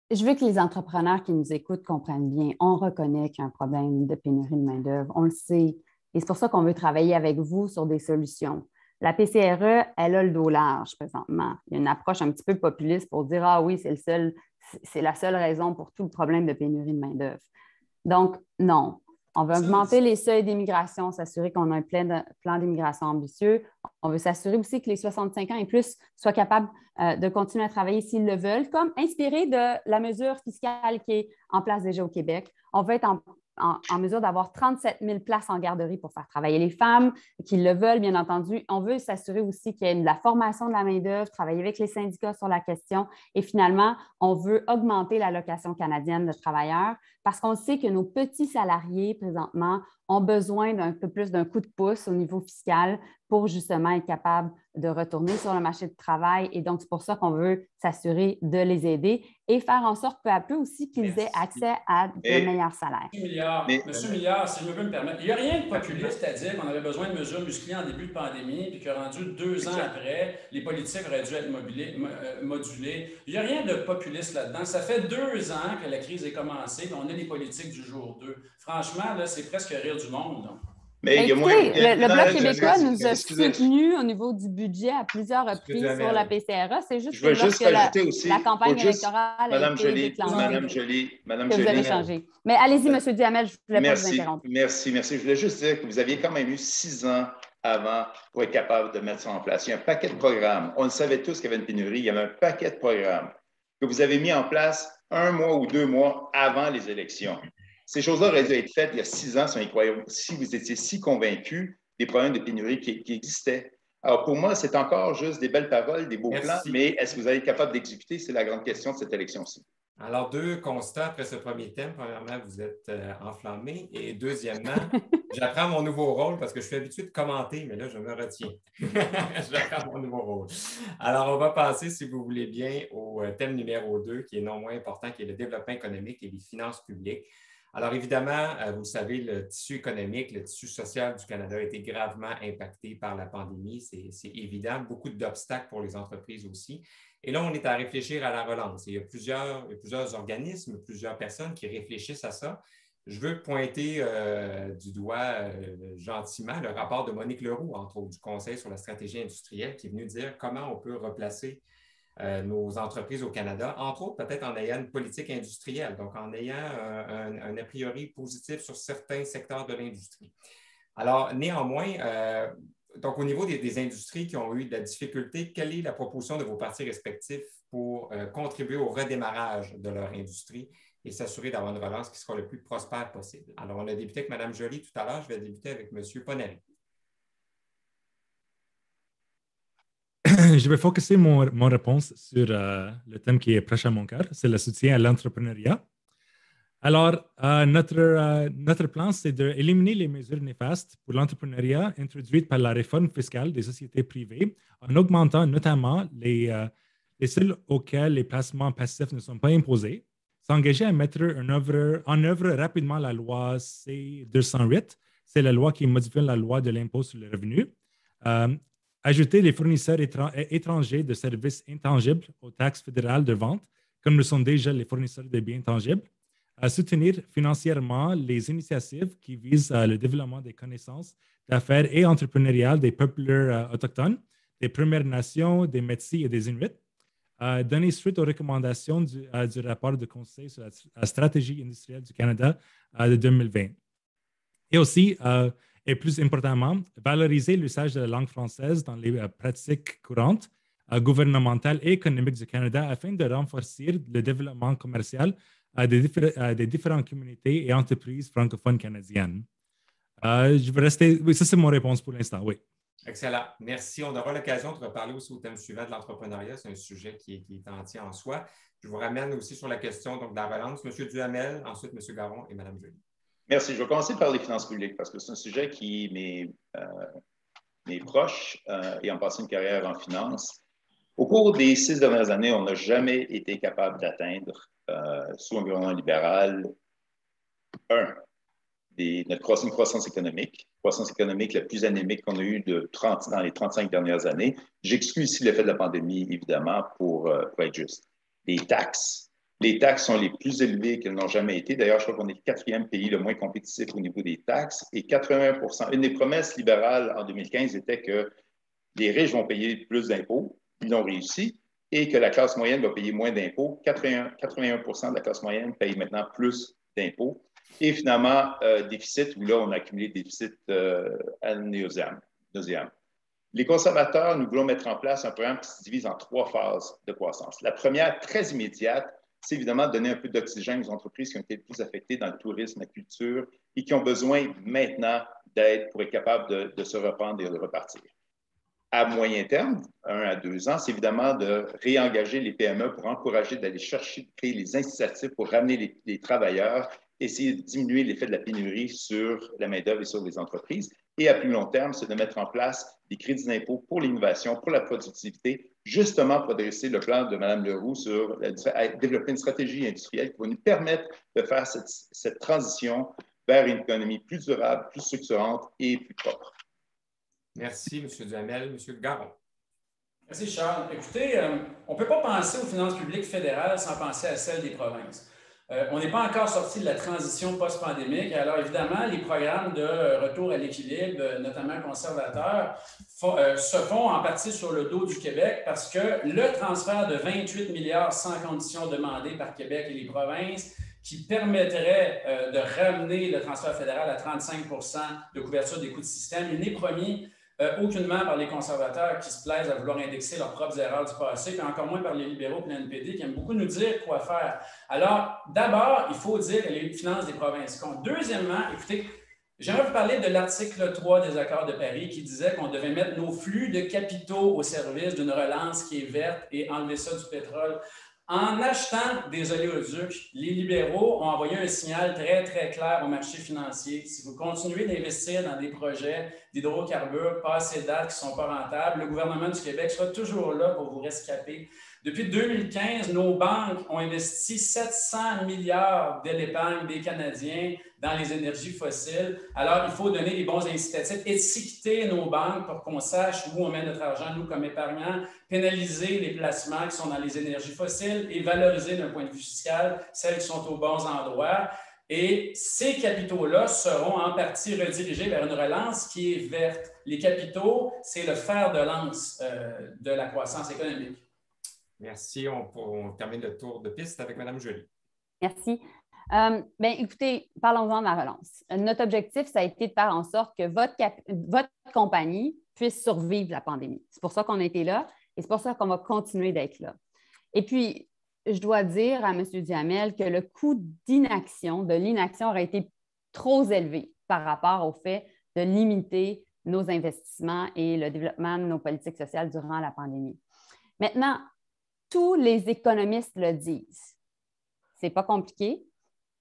Je veux que les entrepreneurs qui nous écoutent comprennent bien. On reconnaît qu'il y a un problème de pénurie de main-d'œuvre. On le sait. Et c'est pour ça qu'on veut travailler avec vous sur des solutions. La PCRE, elle a le dos large présentement. Il y a une approche un petit peu populiste pour dire « Ah oui, c'est la seule raison pour tout le problème de pénurie de main-d'œuvre. » Donc, non. On veut augmenter les seuils d'immigration, s'assurer qu'on a un plan d'immigration ambitieux. On veut s'assurer aussi que les 65 ans et plus soient capables de continuer à travailler s'ils le veulent, comme inspiré de la mesure fiscale qui est en place déjà au Québec. On veut être en mesure d'avoir 37 000 places en garderie pour faire travailler les femmes qui le veulent, bien entendu. On veut s'assurer aussi qu'il y ait de la formation de la main-d'œuvre, travailler avec les syndicats sur la question. Et finalement, on veut augmenter l'allocation canadienne de travailleurs parce qu'on sait que nos petits salariés, présentement, ont besoin d'un peu plus d'un coup de pouce au niveau fiscal pour justement être capable de retourner sur le marché du travail. Et donc, c'est pour ça qu'on veut s'assurer de les aider et faire en sorte peu à peu aussi qu'ils aient accès à de meilleurs salaires. Monsieur Milliard, si je me peux me permettre, il n'y a rien de populiste à dire qu'on avait besoin de mesures musclées en début de pandémie puis que rendu 2 ans après, les politiques auraient dû être modulées. Il n'y a rien de populiste là-dedans. Ça fait 2 ans que la crise est commencée et on a les politiques du jour 2. Franchement, là, c'est presque rire du monde. Donc. Mais écoutez, le Bloc québécois nous a soutenus au niveau du budget à plusieurs reprises sur la PCRE. C'est juste que lorsque la campagne électorale a été déclenchée, que vous avez changé. Mais allez-y, M. Duhamel, je ne voulais pas vous interrompre. Merci. Je voulais juste dire que vous aviez quand même eu 6 ans avant pour être capable de mettre ça en place. Il y a un paquet de programmes. On le savait tous qu'il y avait une pénurie. Il y avait un paquet de programmes que vous avez mis en place 1 mois ou 2 mois avant les élections. Ces choses-là auraient dû être faites il y a 6 ans si vous étiez si convaincus des problèmes de pénurie qui existaient. Alors, pour moi, c'est encore juste des belles paroles, des beaux plans, mais est-ce que vous allez être capable d'exécuter? C'est la grande question de cette élection-ci. Alors, 2 constats après ce premier thème. Premièrement, vous êtes enflammé. Et deuxièmement, j'apprends mon nouveau rôle parce que je suis habitué de commenter, mais là, je me retiens. J'apprends mon nouveau rôle. Alors, on va passer, si vous voulez bien, au thème numéro 2, qui est non moins important, qui est le développement économique et les finances publiques. Alors, évidemment, vous le savez, le tissu économique, le tissu social du Canada a été gravement impacté par la pandémie. C'est évident. Beaucoup d'obstacles pour les entreprises aussi. Et là, on est à réfléchir à la relance. Et il y a plusieurs organismes, plusieurs personnes qui réfléchissent à ça. Je veux pointer du doigt gentiment le rapport de Monique Leroux, entre autres, du Conseil sur la stratégie industrielle, qui est venu dire comment on peut replacer nos entreprises au Canada, entre autres peut-être en ayant une politique industrielle, donc en ayant un a priori positif sur certains secteurs de l'industrie. Alors, néanmoins, donc au niveau des industries qui ont eu de la difficulté, quelle est la proposition de vos partis respectifs pour contribuer au redémarrage de leur industrie et s'assurer d'avoir une relance qui sera le plus prospère possible. Alors, on a débuté avec Mme Joly tout à l'heure. Je vais débuter avec M. Ponary. Je vais focuser mon réponse sur le thème qui est proche à mon cœur, c'est le soutien à l'entrepreneuriat. Alors, notre plan, c'est d'éliminer les mesures néfastes pour l'entrepreneuriat introduites par la réforme fiscale des sociétés privées en augmentant notamment les seuils auxquels les placements passifs ne sont pas imposés, s'engager à mettre en œuvre rapidement la loi C-208, c'est la loi qui modifie la loi de l'impôt sur le revenu, ajouter les fournisseurs étrangers de services intangibles aux taxes fédérales de vente, comme le sont déjà les fournisseurs de biens tangibles, à soutenir financièrement les initiatives qui visent le développement des connaissances d'affaires et entrepreneuriales des peuples autochtones, des Premières Nations, des Métis et des Inuits, donner suite aux recommandations du rapport de conseil sur la stratégie industrielle du Canada de 2020. Et aussi, et plus importantement, valoriser l'usage de la langue française dans les pratiques courantes, gouvernementales et économiques du Canada afin de renforcer le développement commercial des différentes communautés et entreprises francophones canadiennes. Je vais rester. Oui, ça, c'est mon réponse pour l'instant. Oui. Excellent. Merci. On aura l'occasion de reparler aussi au thème suivant de l'entrepreneuriat. C'est un sujet qui est entier en soi. Je vous ramène aussi sur la question donc, de la relance. M. Duhamel, ensuite M. Garon et Mme Joly. Merci. Je vais commencer par les finances publiques parce que c'est un sujet qui m'est proche et en passant une carrière en finance. Au cours des 6 dernières années, on n'a jamais été capable d'atteindre, sous un gouvernement libéral, une croissance économique la plus anémique qu'on a eue dans les 35 dernières années. J'exclus ici l'effet de la pandémie, évidemment, pour être juste. Les taxes sont les plus élevées qu'elles n'ont jamais été. D'ailleurs, je crois qu'on est le 4e pays le moins compétitif au niveau des taxes. Et 80%, une des promesses libérales en 2015 était que les riches vont payer plus d'impôts. Ils l'ont réussi. Et que la classe moyenne va payer moins d'impôts. 81% de la classe moyenne paye maintenant plus d'impôts. Et finalement, déficit, où là, on a accumulé des déficits nauséabonds. Les conservateurs, nous voulons mettre en place un programme qui se divise en 3 phases de croissance. La première, très immédiate, c'est évidemment de donner un peu d'oxygène aux entreprises qui ont été les plus affectées dans le tourisme, la culture, et qui ont besoin maintenant d'aide pour être capables de se reprendre et de repartir. À moyen terme, 1 à 2 ans, c'est évidemment de réengager les PME pour encourager d'aller chercher, de créer les incitatifs pour ramener les travailleurs, essayer de diminuer l'effet de la pénurie sur la main-d'œuvre et sur les entreprises. Et à plus long terme, c'est de mettre en place des crédits d'impôt pour l'innovation, pour la productivité, justement pour adresser le plan de Mme Leroux sur développer une stratégie industrielle qui va nous permettre de faire cette transition vers une économie plus durable, plus structurante et plus propre. Merci, M. Duhamel. M. Garon. Merci, Charles. Écoutez, on ne peut pas penser aux finances publiques fédérales sans penser à celles des provinces. On n'est pas encore sorti de la transition post-pandémique. Alors, évidemment, les programmes de retour à l'équilibre, notamment conservateurs, se font en partie sur le dos du Québec parce que le transfert de 28 milliards sans condition demandé par Québec et les provinces qui permettrait de ramener le transfert fédéral à 35 % de couverture des coûts de système, il n'est promis aucunement par les conservateurs qui se plaisent à vouloir indexer leurs propres erreurs du passé, puis encore moins par les libéraux et l'NPD qui aiment beaucoup nous dire quoi faire. Alors, d'abord, il faut dire que les finances des provinces comptent. Deuxièmement, écoutez, j'aimerais vous parler de l'article 3 des accords de Paris qui disait qu'on devait mettre nos flux de capitaux au service d'une relance qui est verte et enlever ça du pétrole. En achetant des oléoducs, les libéraux ont envoyé un signal très, très clair au marché financier. Si vous continuez d'investir dans des projets d'hydrocarbures passés date qui ne sont pas rentables, le gouvernement du Québec sera toujours là pour vous rescaper. Depuis 2015, nos banques ont investi 700 milliards de l'épargne des Canadiens dans les énergies fossiles. Alors, il faut donner les bons incitatifs, étiqueter nos banques pour qu'on sache où on met notre argent, nous, comme épargnants, pénaliser les placements qui sont dans les énergies fossiles et valoriser d'un point de vue fiscal celles qui sont aux bons endroits. Et ces capitaux-là seront en partie redirigés vers une relance qui est verte. Les capitaux, c'est le fer de lance de la croissance économique. Merci. On termine le tour de piste avec Mme Joly. Merci. Écoutez, parlons-en de la relance. Notre objectif, ça a été de faire en sorte que votre compagnie puisse survivre la pandémie. C'est pour ça qu'on a été là et c'est pour ça qu'on va continuer d'être là. Et puis, je dois dire à M. Duhamel que le coût de l'inaction aurait été trop élevé par rapport au fait de limiter nos investissements et le développement de nos politiques sociales durant la pandémie. Maintenant, tous les économistes le disent. Ce n'est pas compliqué.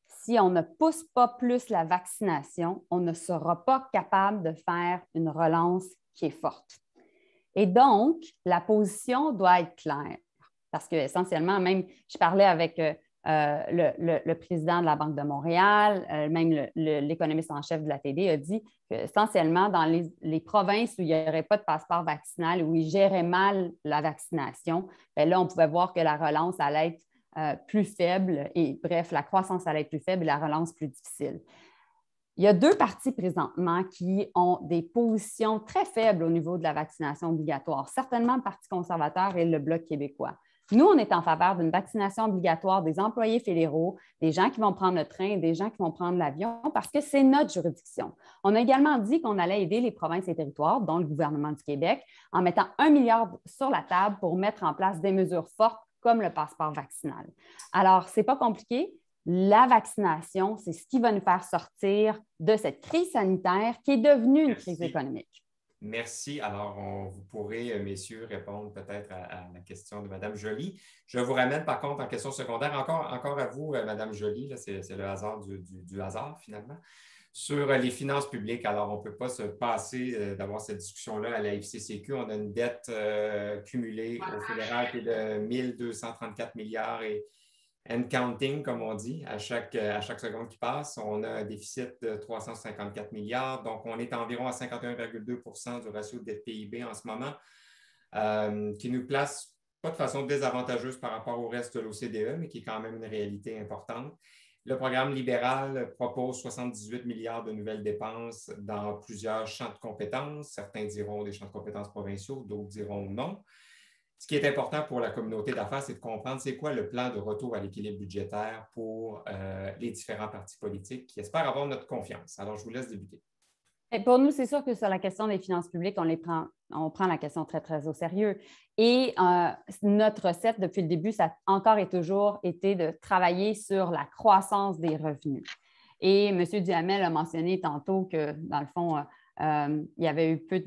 Si on ne pousse pas plus la vaccination, on ne sera pas capable de faire une relance qui est forte. Et donc, la position doit être claire. Parce qu'essentiellement, même, je parlais avec le président de la Banque de Montréal, même l'économiste en chef de la TD a dit qu'essentiellement, dans les provinces où il n'y aurait pas de passeport vaccinal, où ils géraient mal la vaccination, bien là, on pouvait voir que la relance allait être plus faible et bref, la croissance allait être plus faible et la relance plus difficile. Il y a deux partis présentement qui ont des positions très faibles au niveau de la vaccination obligatoire, certainement le Parti conservateur et le Bloc québécois. Nous, on est en faveur d'une vaccination obligatoire des employés fédéraux, des gens qui vont prendre le train et des gens qui vont prendre l'avion parce que c'est notre juridiction. On a également dit qu'on allait aider les provinces et territoires, dont le gouvernement du Québec, en mettant 1 milliard sur la table pour mettre en place des mesures fortes comme le passeport vaccinal. Alors, ce n'est pas compliqué. La vaccination, c'est ce qui va nous faire sortir de cette crise sanitaire qui est devenue une crise économique. Merci. Alors, vous pourrez, messieurs, répondre peut-être à la question de Mme Joly. Je vous ramène par contre en question secondaire. Encore à vous, Mme Joly, c'est le hasard du hasard finalement. Sur les finances publiques, alors on ne peut pas se passer d'avoir cette discussion-là à la FCCQ. On a une dette cumulée au fédéral qui est de 1234 milliards and counting, comme on dit, à chaque seconde qui passe. On a un déficit de 354 milliards, donc on est environ à 51,2 % du ratio de dette PIB en ce moment, qui nous place pas de façon désavantageuse par rapport au reste de l'OCDE, mais qui est quand même une réalité importante. Le programme libéral propose 78 milliards de nouvelles dépenses dans plusieurs champs de compétences. Certains diront des champs de compétences provinciaux, d'autres diront non. Ce qui est important pour la communauté d'affaires, c'est de comprendre c'est quoi le plan de retour à l'équilibre budgétaire pour les différents partis politiques qui espèrent avoir notre confiance. Alors, je vous laisse débuter. Et pour nous, c'est sûr que sur la question des finances publiques, on prend la question très, très au sérieux. Et notre recette, depuis le début, ça a encore et toujours été de travailler sur la croissance des revenus. Et M. Duhamel a mentionné tantôt que, dans le fond, il y avait eu peu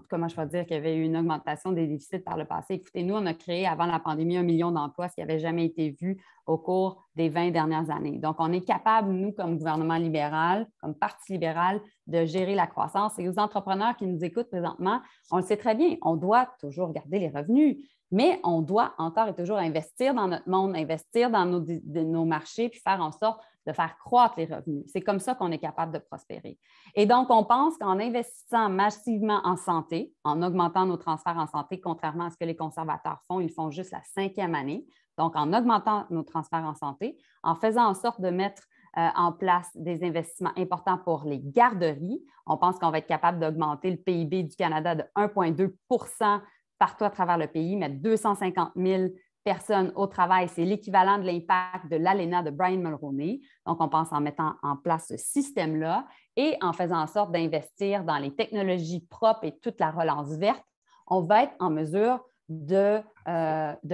comment je peux dire, qu'il y avait eu une augmentation des déficits par le passé. Écoutez, nous, on a créé avant la pandémie 1 million d'emplois, ce qui n'avait jamais été vu au cours des 20 dernières années. Donc, on est capable, nous, comme gouvernement libéral, comme Parti libéral, de gérer la croissance. Et aux entrepreneurs qui nous écoutent présentement, on le sait très bien, on doit toujours garder les revenus, mais on doit encore et toujours investir dans notre monde, investir dans nos marchés, puis faire en sorte de faire croître les revenus. C'est comme ça qu'on est capable de prospérer. Et donc, on pense qu'en investissant massivement en santé, en augmentant nos transferts en santé, contrairement à ce que les conservateurs font, ils font juste la 5e année. Donc, en augmentant nos transferts en santé, en faisant en sorte de mettre en place des investissements importants pour les garderies, on pense qu'on va être capable d'augmenter le PIB du Canada de 1,2 % partout à travers le pays, mettre 250 000 personnes au travail. C'est l'équivalent de l'impact de l'ALENA de Brian Mulroney. Donc, on pense en mettant en place ce système-là et en faisant en sorte d'investir dans les technologies propres et toute la relance verte, on va être en mesure de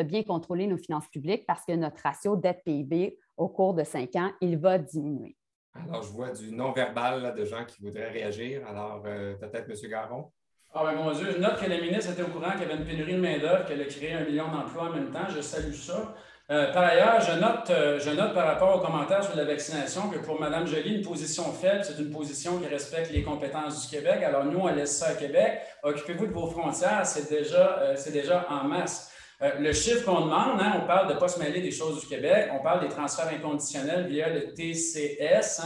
bien contrôler nos finances publiques parce que notre ratio dette-PIB au cours de 5 ans, il va diminuer. Alors, je vois du non-verbal de gens qui voudraient réagir. Alors, peut-être M. Garon? Ah ben mon Dieu, je note que la ministre était au courant qu'il y avait une pénurie de main-d'œuvre, qu'elle a créé 1 million d'emplois en même temps. Je salue ça. Par ailleurs, je note par rapport aux commentaires sur la vaccination que pour Mme Joly, une position faible, c'est une position qui respecte les compétences du Québec. Alors nous, on laisse ça à Québec. Occupez-vous de vos frontières, c'est déjà en masse. Le chiffre qu'on demande, on parle de ne pas se mêler des choses du Québec, on parle des transferts inconditionnels via le TCS.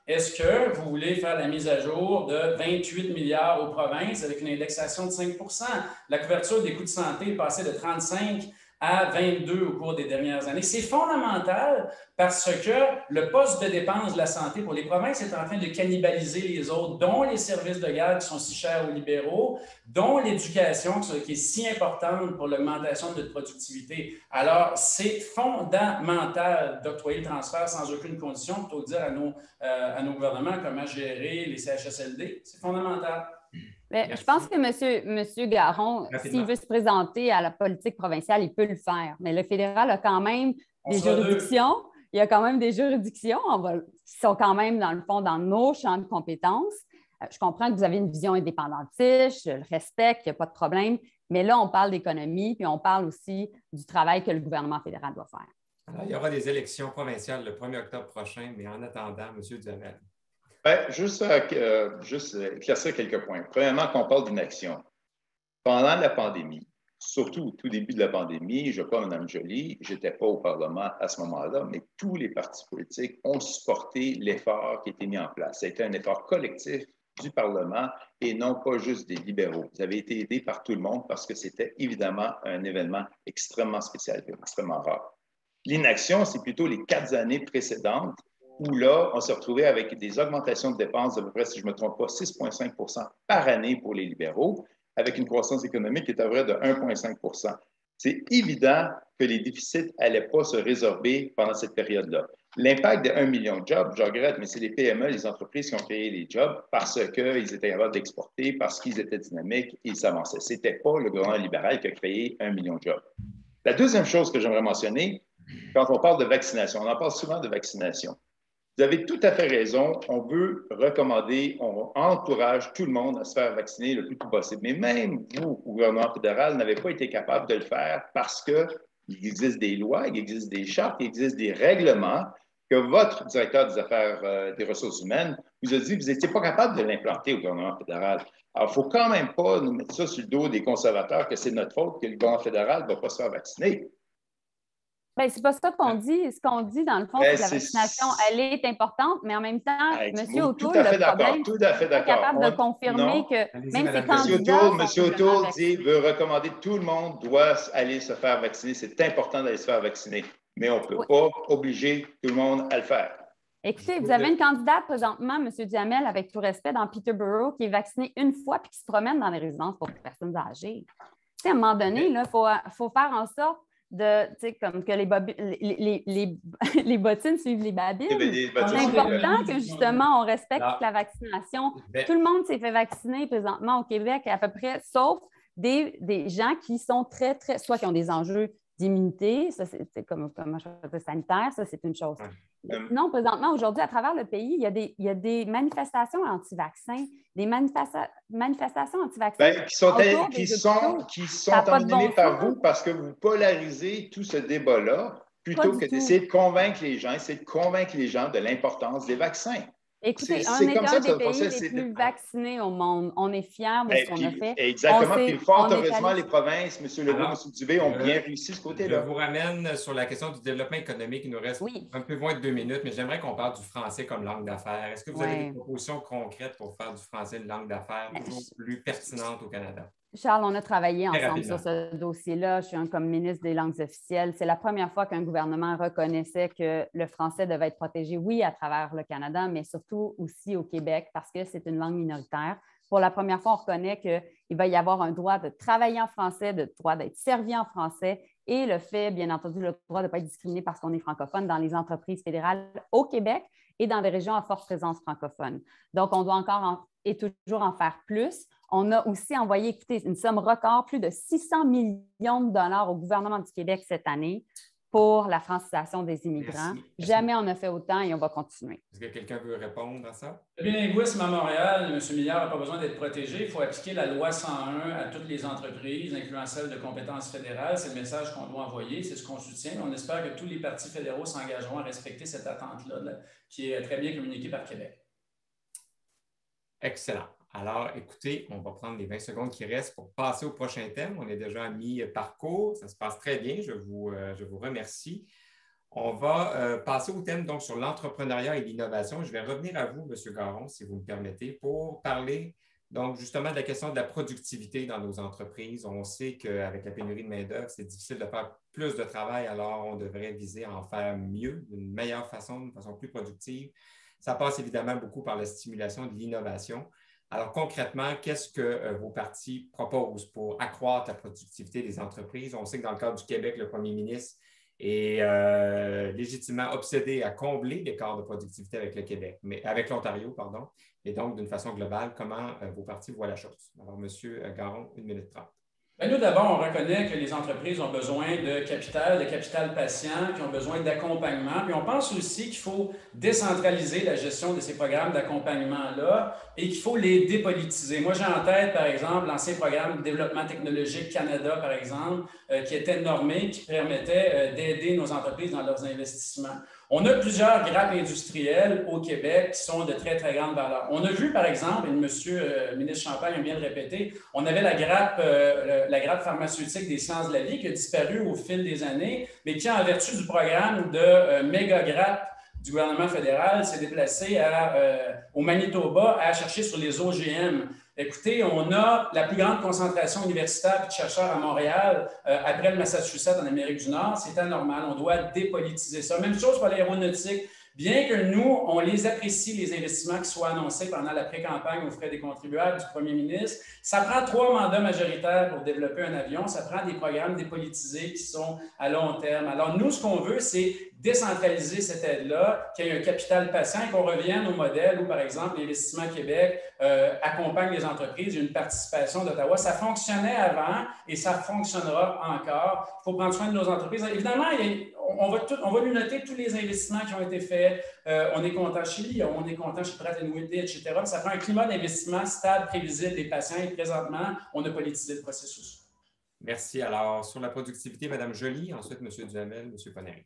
Est-ce que vous voulez faire la mise à jour de 28 milliards aux provinces avec une indexation de 5 %? La couverture des coûts de santé est passée de 35 à 22 au cours des dernières années. C'est fondamental parce que le poste de dépense de la santé pour les provinces est en train de cannibaliser les autres, dont les services de garde qui sont si chers aux libéraux, dont l'éducation qui est si importante pour l'augmentation de notre productivité. Alors, c'est fondamental d'octroyer le transfert sans aucune condition plutôt que de dire à nos gouvernements comment gérer les CHSLD. C'est fondamental. Mais je pense que M. Garon, s'il veut se présenter à la politique provinciale, il peut le faire. Mais le fédéral a quand même des juridictions. Il y a quand même des juridictions qui sont quand même, dans le fond, dans nos champs de compétences. Je comprends que vous avez une vision indépendantiste, je le respecte, il n'y a pas de problème. Mais là, on parle d'économie, puis on parle aussi du travail que le gouvernement fédéral doit faire. Alors, il y aura des élections provinciales le 1er octobre prochain, mais en attendant, M. Duhamel. Juste éclaircir quelques points. Premièrement, qu'on parle d'inaction. Pendant la pandémie, surtout au tout début de la pandémie, je ne sais pas, Mme Joly, je n'étais pas au Parlement à ce moment-là, mais tous les partis politiques ont supporté l'effort qui a été mis en place. Ça a été un effort collectif du Parlement et non pas juste des libéraux. Vous avez été aidés par tout le monde parce que c'était évidemment un événement extrêmement spécial, extrêmement rare. L'inaction, c'est plutôt les 4 années précédentes où là, on s'est retrouvé avec des augmentations de dépenses d'à peu près, si je ne me trompe pas, 6,5 % par année pour les libéraux, avec une croissance économique qui est à vrai de 1,5 %. C'est évident que les déficits n'allaient pas se résorber pendant cette période-là. L'impact de 1 million de jobs, je regrette, mais c'est les PME, les entreprises qui ont créé les jobs parce qu'ils étaient capables d'exporter, parce qu'ils étaient dynamiques et ils s'avançaient. Ce n'était pas le gouvernement libéral qui a créé 1 million de jobs. La deuxième chose que j'aimerais mentionner, quand on parle de vaccination, on en parle souvent de vaccination. Vous avez tout à fait raison. On veut recommander, on encourage tout le monde à se faire vacciner le plus tôt possible. Mais même vous, au gouvernement fédéral, n'avez pas été capable de le faire parce qu'il existe des lois, il existe des chartes, il existe des règlements que votre directeur des affaires des ressources humaines vous a dit que vous n'étiez pas capable de l'implanter au gouvernement fédéral. Alors, il ne faut quand même pas nous mettre ça sur le dos des conservateurs que c'est notre faute que le gouvernement fédéral ne va pas se faire vacciner. Bien, c'est pas ça qu'on dit. Ce qu'on dit, dans le fond, c'est que la vaccination, elle est importante, mais en même temps, M. O'Toole, le problème, tout à fait d'accord. capable de confirmer que même ses candidats... M. O'Toole veut recommander que tout le monde doit aller se faire vacciner. C'est important d'aller se faire vacciner, mais on ne peut pas obliger tout le monde à le faire. Écoutez, vous avez une candidate présentement, M. Duhamel, avec tout respect, dans Peterborough, qui est vaccinée une fois puis qui se promène dans les résidences pour personnes âgées. Tu sais, à un moment donné, il faut faire en sorte comme que les bottines suivent les babines. C'est important que, justement, on respecte la vaccination. Tout le monde s'est fait vacciner présentement au Québec, à peu près, sauf des gens qui sont très, très... soit qui ont des enjeux d'immunité, ça, c'est comme sanitaire, ça, c'est une chose. Non, présentement, aujourd'hui, à travers le pays, il y a des manifestations anti-vaccins, des manifestations anti-vaccins qui sont emmenées par vous parce que vous polarisez tout ce débat-là plutôt que d'essayer de convaincre les gens, de l'importance des vaccins. Écoutez, on est un des pays les plus vaccinés au monde. On est fiers de ce qu'on a fait. Exactement. Puis fort heureusement, les provinces, M. Legault, M. Dubé, ont bien réussi ce côté-là. Je vous ramène sur la question du développement économique. Il nous reste un peu moins de 2 minutes, mais j'aimerais qu'on parle du français comme langue d'affaires. Est-ce que vous avez des propositions concrètes pour faire du français une langue d'affaires toujours plus pertinente au Canada? Charles, on a travaillé ensemble sur ce dossier-là. Je suis comme ministre des langues officielles. C'est la première fois qu'un gouvernement reconnaissait que le français devait être protégé, oui, à travers le Canada, mais surtout aussi au Québec parce que c'est une langue minoritaire. Pour la première fois, on reconnaît qu'il va y avoir un droit de travailler en français, le droit d'être servi en français et le fait, bien entendu, le droit de ne pas être discriminé parce qu'on est francophone dans les entreprises fédérales au Québec et dans des régions à forte présence francophone. Donc, on doit encore et toujours en faire plus. On a aussi envoyé, écoutez, une somme record, plus de 600 millions de dollars au gouvernement du Québec cette année pour la francisation des immigrants. Merci. Jamais on a fait autant et on va continuer. Est-ce que quelqu'un veut répondre à ça? Le bilinguisme à Montréal, M. Milliard n'a pas besoin d'être protégé. Il faut appliquer la loi 101 à toutes les entreprises, incluant celles de compétences fédérales. C'est le message qu'on doit envoyer, c'est ce qu'on soutient. On espère que tous les partis fédéraux s'engageront à respecter cette attente-là, qui est très bien communiquée par Québec. Excellent. Alors, écoutez, on va prendre les 20 secondes qui restent pour passer au prochain thème. On est déjà à mi-parcours. Ça se passe très bien. Je vous remercie. On va passer au thème donc sur l'entrepreneuriat et l'innovation. Je vais revenir à vous, M. Garon, si vous me permettez, pour parler donc justement de la question de la productivité dans nos entreprises. On sait qu'avec la pénurie de main-d'œuvre, c'est difficile de faire plus de travail, alors on devrait viser à en faire mieux, d'une meilleure façon, d'une façon plus productive. Ça passe évidemment beaucoup par la stimulation de l'innovation. Alors, concrètement, qu'est-ce que vos partis proposent pour accroître la productivité des entreprises? On sait que dans le cadre du Québec, le premier ministre et légitimement obsédé à combler l'écart de productivité avec le Québec, mais avec l'Ontario, pardon. Et donc, d'une façon globale, comment vos partis voient la chose? Alors, M. Garon, 1 minute 30. Bien, nous, d'abord, on reconnaît que les entreprises ont besoin de capital patient, qui ont besoin d'accompagnement. Puis on pense aussi qu'il faut décentraliser la gestion de ces programmes d'accompagnement-là et qu'il faut les dépolitiser. Moi, j'ai en tête, par exemple, l'ancien programme de développement technologique Canada, par exemple, qui était normé, qui permettait d'aider nos entreprises dans leurs investissements. On a plusieurs grappes industrielles au Québec qui sont de très, très grande valeur. On a vu, par exemple, et M. le ministre Champagne a bien le répété, on avait la grappe pharmaceutique des sciences de la vie qui a disparu au fil des années, mais qui, en vertu du programme de méga grappe du gouvernement fédéral, s'est déplacé au Manitoba à chercher sur les OGM. Écoutez, on a la plus grande concentration universitaire et de chercheurs à Montréal après le Massachusetts en Amérique du Nord. C'est anormal. On doit dépolitiser ça. Même chose pour l'aéronautique. Bien que nous, on les apprécie, les investissements qui soient annoncés pendant la pré-campagne aux frais des contribuables du premier ministre, ça prend 3 mandats majoritaires pour développer un avion. Ça prend des programmes dépolitisés qui sont à long terme. Alors, nous, ce qu'on veut, c'est décentraliser cette aide-là, qu'il y ait un capital patient et qu'on revienne au modèle où, par exemple, l'Investissement Québec accompagne les entreprises. Il y a une participation d'Ottawa. Ça fonctionnait avant et ça fonctionnera encore. Il faut prendre soin de nos entreprises. Évidemment, on va lui noter tous les investissements qui ont été faits. On est content chez Lyon, on est content chez Pratt & Whitney, etc. Ça fait un climat d'investissement stable, prévisible et patient. Et présentement, on a politisé le processus. Merci. Alors, sur la productivité, Mme Joly, ensuite M. Duhamel, M. Ponary.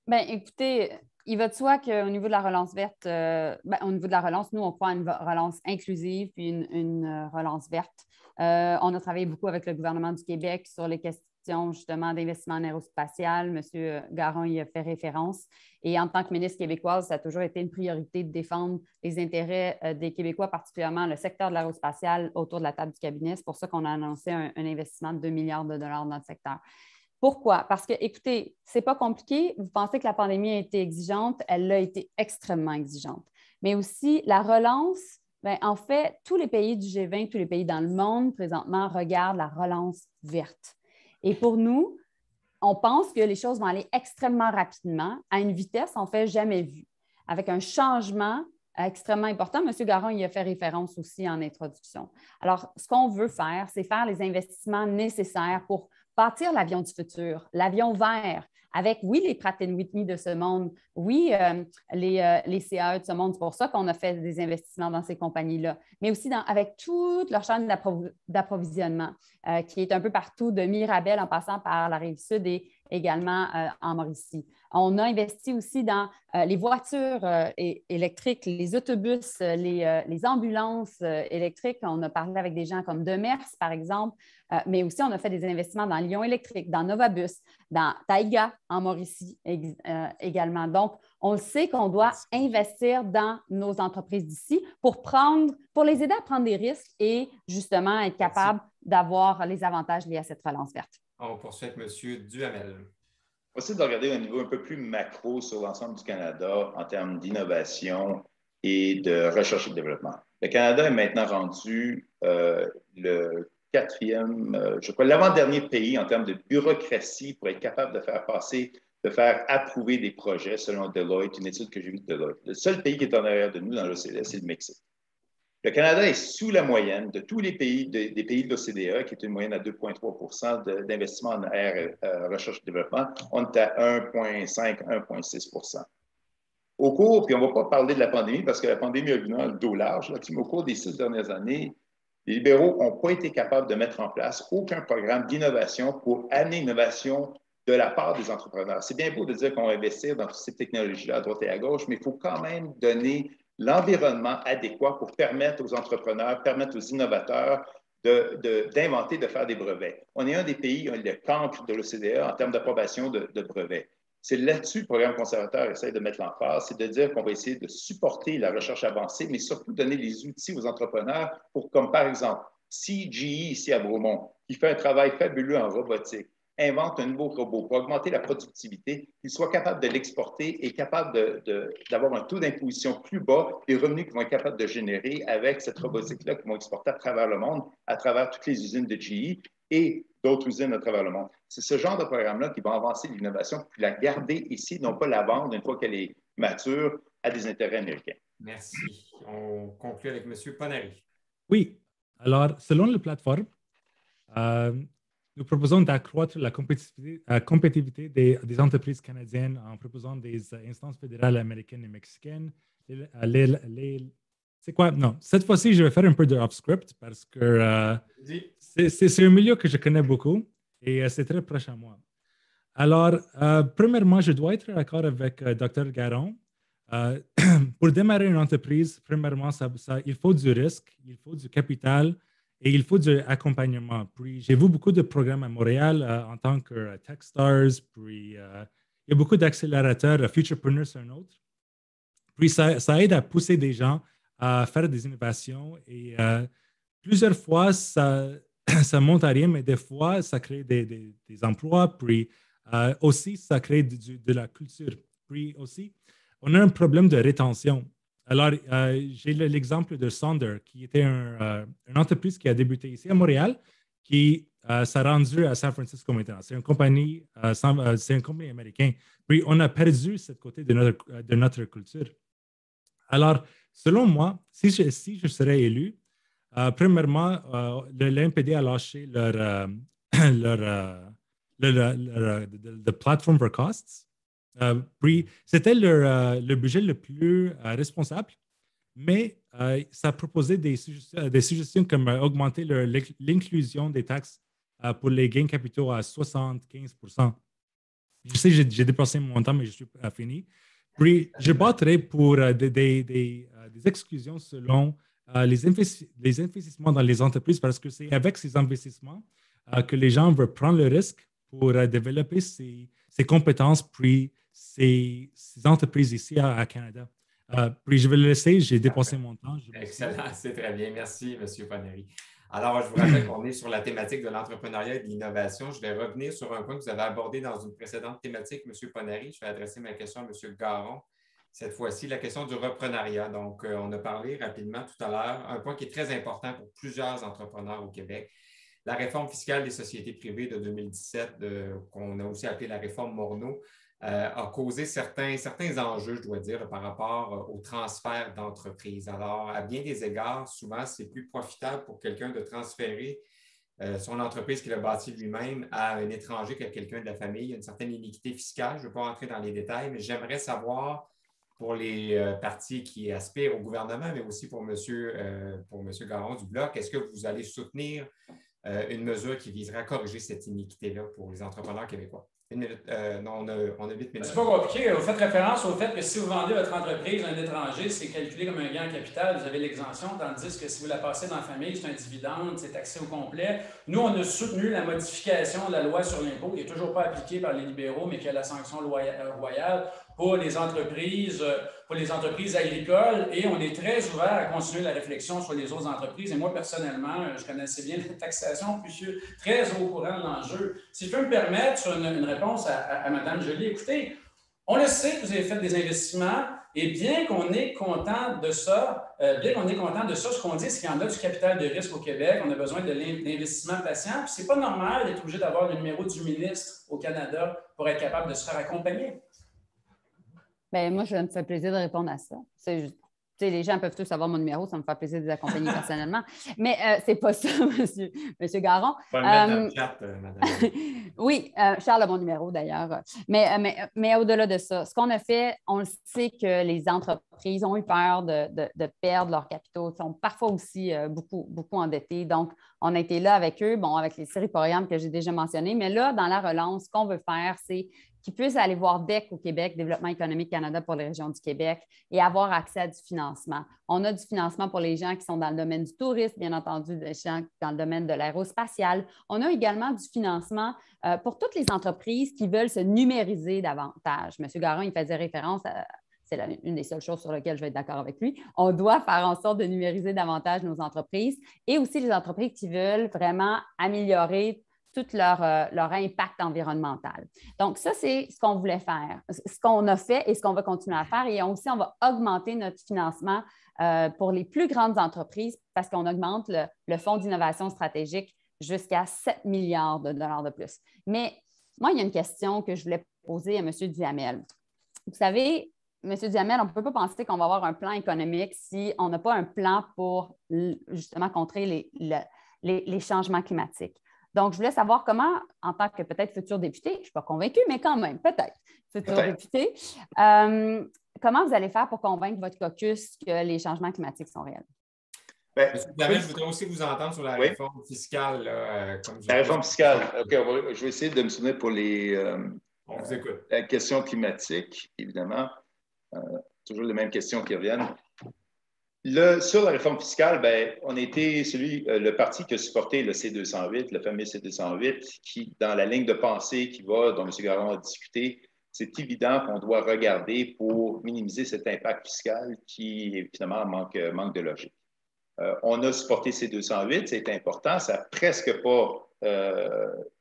Bien, écoutez, il va de soi qu'au niveau de la relance verte, au niveau de la relance, nous, on croit à une relance inclusive puis une relance verte. On a travaillé beaucoup avec le gouvernement du Québec sur les questions justement d'investissement en aérospatial. M. Garon y a fait référence. Et en tant que ministre québécoise, ça a toujours été une priorité de défendre les intérêts des Québécois, particulièrement le secteur de l'aérospatial autour de la table du cabinet. C'est pour ça qu'on a annoncé un investissement de 2 milliards de dollars dans le secteur. Pourquoi? Parce que, écoutez, ce n'est pas compliqué. Vous pensez que la pandémie a été exigeante. Elle a été extrêmement exigeante. Mais aussi, la relance, bien, en fait, tous les pays du G20, tous les pays dans le monde, présentement, regardent la relance verte. Et pour nous, on pense que les choses vont aller extrêmement rapidement, à une vitesse, en fait, jamais vue, avec un changement extrêmement important. M. Garon y a fait référence aussi en introduction. Alors, ce qu'on veut faire, c'est faire les investissements nécessaires pour bâtir l'avion du futur, l'avion vert, avec, oui, les Pratt & Whitney de ce monde, oui, les CAE de ce monde. C'est pour ça qu'on a fait des investissements dans ces compagnies-là, mais aussi avec toute leur chaîne d'approvisionnement qui est un peu partout, de Mirabel en passant par la Rive-Sud et également en Mauricie. On a investi aussi dans les voitures électriques, les autobus, les ambulances électriques. On a parlé avec des gens comme Demers, par exemple, mais aussi on a fait des investissements dans Lyon électrique, dans Novabus, dans Taïga en Mauricie également. Donc, on le sait qu'on doit investir dans nos entreprises d'ici pour les aider à prendre des risques et justement être capable d'avoir les avantages liés à cette relance verte. On poursuit avec M. Duhamel. On va essayer de regarder au niveau un peu plus macro sur l'ensemble du Canada en termes d'innovation et de recherche et développement. Le Canada est maintenant rendu le 4e, je crois, l'avant-dernier pays en termes de bureaucratie pour être capable de faire approuver des projets selon Deloitte, une étude que j'ai vue de Deloitte. Le seul pays qui est en arrière de nous dans l'OCDE, c'est le Mexique. Le Canada est sous la moyenne de tous les pays, des pays de l'OCDE, qui est une moyenne à 2,3 d'investissement en recherche et développement. On est à 1,5, 1,6 Au cours, puis on ne va pas parler de la pandémie parce que la pandémie a venu le dos large, là, mais au cours des 6 dernières années, les libéraux n'ont pas été capables de mettre en place aucun programme d'innovation pour amener l'innovation de la part des entrepreneurs. C'est bien beau de dire qu'on va investir dans toutes ces technologies-là à droite et à gauche, mais il faut quand même donner l'environnement adéquat pour permettre aux entrepreneurs, permettre aux innovateurs d'inventer, de faire des brevets. On est un des pays, le cancre de l'OCDE en termes d'approbation de brevets. C'est là-dessus que le programme conservateur essaie de mettre l'emphase, c'est de dire qu'on va essayer de supporter la recherche avancée, mais surtout donner les outils aux entrepreneurs pour, comme par exemple, si GE ici à Bromont, qui fait un travail fabuleux en robotique, invente un nouveau robot pour augmenter la productivité, qu'il soit capable de l'exporter et capable d'avoir un taux d'imposition plus bas, les revenus qu'ils vont être capables de générer avec cette robotique-là qu'ils vont exporter à travers le monde, à travers toutes les usines de GE, et d'autres usines à travers le monde. C'est ce genre de programme-là qui va avancer l'innovation, puis la garder ici, non pas la vendre une fois qu'elle est mature à des intérêts américains. Merci. On conclut avec M. Ponary. Oui. Alors, selon la plateforme, nous proposons d'accroître la compétitivité des entreprises canadiennes en proposant des instances fédérales américaines et mexicaines. C'est quoi? Non, cette fois-ci, je vais faire un peu de off-script parce que c'est un milieu que je connais beaucoup et c'est très proche à moi. Alors, premièrement, je dois être d'accord avec Dr. Garon. Pour démarrer une entreprise, premièrement, il faut du risque, il faut du capital et il faut du accompagnement. Puis, j'ai vu beaucoup de programmes à Montréal en tant que Techstars. Puis, il y a beaucoup d'accélérateurs. Futurepreneur, c'est un autre. Puis, ça aide à pousser des gens à faire des innovations. Et plusieurs fois, ça monte à rien, mais des fois, ça crée des emplois. Puis, aussi, ça crée de la culture. Puis, aussi, on a un problème de rétention. Alors, j'ai l'exemple de Sonder, qui était une entreprise qui a débuté ici à Montréal, qui s'est rendue à San Francisco maintenant. C'est une compagnie américaine. Puis, on a perdu ce côté de notre culture. Alors, selon moi, si je serais élu, premièrement, l'NPD a lâché leur Platform for Costs. Puis, c'était le budget le plus responsable, mais ça proposait des suggestions comme augmenter l'inclusion des taxes pour les gains capitaux à 75%. Je sais, j'ai dépensé mon temps, mais je suis fini. Puis, je battrai pour des exclusions selon les investissements dans les entreprises parce que c'est avec ces investissements que les gens veulent prendre le risque pour développer ces compétences, puis ces entreprises ici à Canada. Puis je vais le laisser, j'ai dépensé mon temps. Excellent, c'est très bien. Merci, M. Ponary. Alors, je vous rappelle qu'on est sur la thématique de l'entrepreneuriat et de l'innovation. Je vais revenir sur un point que vous avez abordé dans une précédente thématique, M. Ponary. Je vais adresser ma question à M. Garon. Cette fois-ci, la question du reprenariat. Donc, on a parlé rapidement tout à l'heure, un point qui est très important pour plusieurs entrepreneurs au Québec. La réforme fiscale des sociétés privées de 2017, qu'on a aussi appelée la réforme Morneau, a causé certains enjeux, je dois dire, par rapport au transfert d'entreprise. Alors, à bien des égards, souvent, c'est plus profitable pour quelqu'un de transférer son entreprise qu'il a bâtie lui-même à un étranger qu'à quelqu'un de la famille. Il y a une certaine iniquité fiscale. Je ne veux pas entrer dans les détails, mais j'aimerais savoir, pour les partis qui aspirent au gouvernement, mais aussi pour M. Garon du Bloc, est-ce que vous allez soutenir une mesure qui viserait à corriger cette iniquité-là pour les entrepreneurs québécois? Non, on a 8 minutes. C'est pas compliqué. Vous faites référence au fait que si vous vendez votre entreprise à un étranger, c'est calculé comme un gain en capital, vous avez l'exemption, tandis que si vous la passez dans la famille, c'est un dividende, c'est taxé au complet. Nous, on a soutenu la modification de la loi sur l'impôt, qui n'est toujours pas appliquée par les libéraux, mais qui a la sanction royale pour les entreprises agricoles, et on est très ouvert à continuer la réflexion sur les autres entreprises. Et moi, personnellement, je connaissais bien la taxation, puis je suis très au courant de l'enjeu. Si je peux me permettre sur une réponse à Mme Joly, écoutez, on le sait que vous avez fait des investissements, et bien qu'on est content de ça, ce qu'on dit, c'est qu'il y en a du capital de risque au Québec, on a besoin de l'investissement patient, puis c'est pas normal d'être obligé d'avoir le numéro du ministre au Canada pour être capable de se faire accompagner. Bien, moi, je me fais plaisir de répondre à ça. Les gens peuvent tous avoir mon numéro, ça me fait plaisir de les accompagner personnellement. Mais c'est pas ça, monsieur Garon. Pas le mettre dans le chat, madame. Oui, Charles a mon numéro d'ailleurs. Mais au-delà de ça, ce qu'on a fait, on le sait que les entreprises ont eu peur de perdre leurs capitaux. Ils sont parfois aussi beaucoup endettés. Donc, on a été là avec eux, avec les séries programmes que j'ai déjà mentionnées. Mais là, dans la relance, ce qu'on veut faire, c'est qu'ils puissent aller voir DEC au Québec, Développement économique Canada pour les régions du Québec, et avoir accès à du financement. On a du financement pour les gens qui sont dans le domaine du tourisme, bien entendu, des gens dans le domaine de l'aérospatial. On a également du financement pour toutes les entreprises qui veulent se numériser davantage. M. Garon, il faisait référence à... C'est une des seules choses sur lesquelles je vais être d'accord avec lui. On doit faire en sorte de numériser davantage nos entreprises et aussi les entreprises qui veulent vraiment améliorer tout leur impact environnemental. Donc, ça, c'est ce qu'on voulait faire, ce qu'on a fait et ce qu'on va continuer à faire. Et aussi, on va augmenter notre financement pour les plus grandes entreprises parce qu'on augmente le fonds d'innovation stratégique jusqu'à 7 milliards de dollars de plus. Mais moi, il y a une question que je voulais poser à M. Duhamel. Vous savez, M. Duhamel, on ne peut pas penser qu'on va avoir un plan économique si on n'a pas un plan pour justement contrer les changements climatiques. Donc, je voulais savoir comment, en tant que peut-être futur député, je ne suis pas convaincue, mais quand même, peut-être futur député, comment vous allez faire pour convaincre votre caucus que les changements climatiques sont réels? Monsieur Duhamel, je voudrais aussi vous entendre sur la réforme fiscale. Là, la réforme fiscale. OK, je vais essayer de me souvenir pour on vous écoute. La question climatique, évidemment. Toujours les mêmes questions qui reviennent. Sur la réforme fiscale, on était le parti qui a supporté le C-208, le fameux C-208, qui, dans la ligne de pensée dont M. Garon a discuté, c'est évident qu'on doit regarder pour minimiser cet impact fiscal qui, évidemment, manque de logique. On a supporté C-208, c'est important, ça n'a presque pas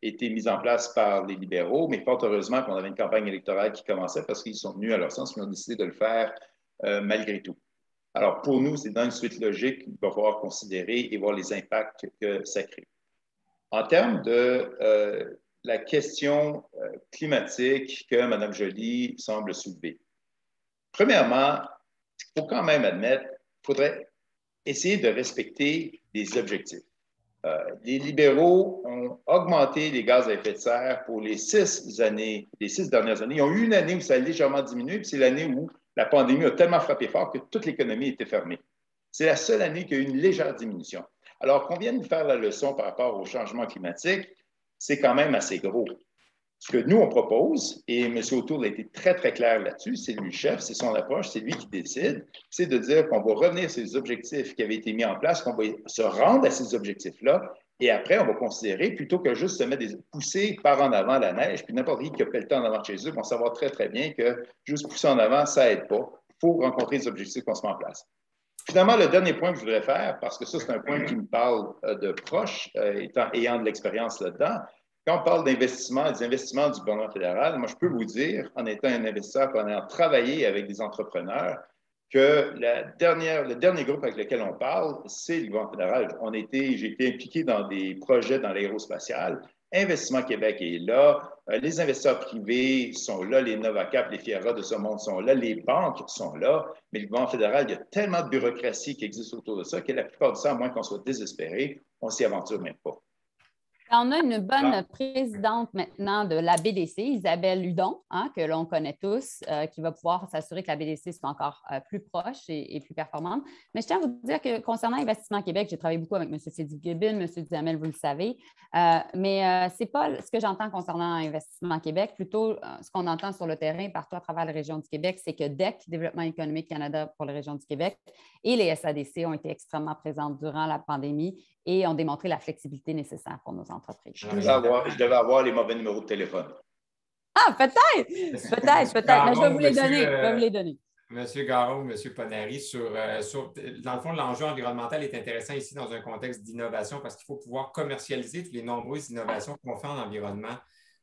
été mis en place par les libéraux, mais fort heureusement qu'on avait une campagne électorale qui commençait parce qu'ils sont venus à leur sens, mais ont décidé de le faire malgré tout. Alors, pour nous, c'est dans une suite logique qu'il va falloir considérer et voir les impacts que ça crée. En termes de la question climatique que Mme Joly semble soulever, premièrement, il faut quand même admettre qu'il faudrait essayer de respecter des objectifs. Les libéraux ont augmenté les gaz à effet de serre pour les 6 dernières années. Ils ont eu une année où ça a légèrement diminué, puis c'est l'année où la pandémie a tellement frappé fort que toute l'économie était fermée. C'est la seule année qu'il y a eu une légère diminution. Alors qu'on vienne faire la leçon par rapport au changement climatique, c'est quand même assez gros. Ce que nous, on propose, et M. O'Toole a été très, très clair là-dessus, c'est lui le chef, c'est son approche, c'est lui qui décide, c'est de dire qu'on va revenir sur les objectifs qui avaient été mis en place, qu'on va se rendre à ces objectifs-là, et après, on va considérer, plutôt que juste se mettre pousser par en avant la neige, puis n'importe qui a fait le temps en avant de chez eux vont savoir très, très bien que juste pousser en avant, ça n'aide pas. Il faut rencontrer les objectifs qu'on se met en place. Finalement, le dernier point que je voudrais faire, parce que ça, c'est un point qui me parle de proche, ayant de l'expérience là-dedans, quand on parle d'investissement, des investissements du gouvernement fédéral, moi, je peux vous dire, en étant un investisseur, en ayant travaillé avec des entrepreneurs, que le dernier groupe avec lequel on parle, c'est le gouvernement fédéral. J'ai été impliqué dans des projets dans l'aérospatial. Investissement Québec est là. Les investisseurs privés sont là. Les Novacap, les Fiera de ce monde sont là. Les banques sont là. Mais le gouvernement fédéral, il y a tellement de bureaucratie qui existe autour de ça que la plupart du temps, à moins qu'on soit désespéré, on ne s'y aventure même pas. On a une bonne présidente maintenant de la BDC, Isabelle Hudon, que l'on connaît tous, qui va pouvoir s'assurer que la BDC soit encore plus proche et plus performante. Mais je tiens à vous dire que concernant Investissement Québec, j'ai travaillé beaucoup avec M. Fitzgibbon, M. Duhamel, vous le savez, mais ce n'est pas ce que j'entends concernant Investissement Québec. Plutôt, ce qu'on entend sur le terrain partout à travers la région du Québec, c'est que DEC, Développement économique Canada pour la région du Québec, et les SADC ont été extrêmement présentes durant la pandémie et ont démontré la flexibilité nécessaire pour nos entreprises. Je devais avoir les mauvais numéros de téléphone. Ah, peut-être, mais je vais vous les donner. Monsieur Garon, Monsieur Ponary, dans le fond, l'enjeu environnemental est intéressant ici dans un contexte d'innovation parce qu'il faut pouvoir commercialiser toutes les nombreuses innovations qu'on fait en environnement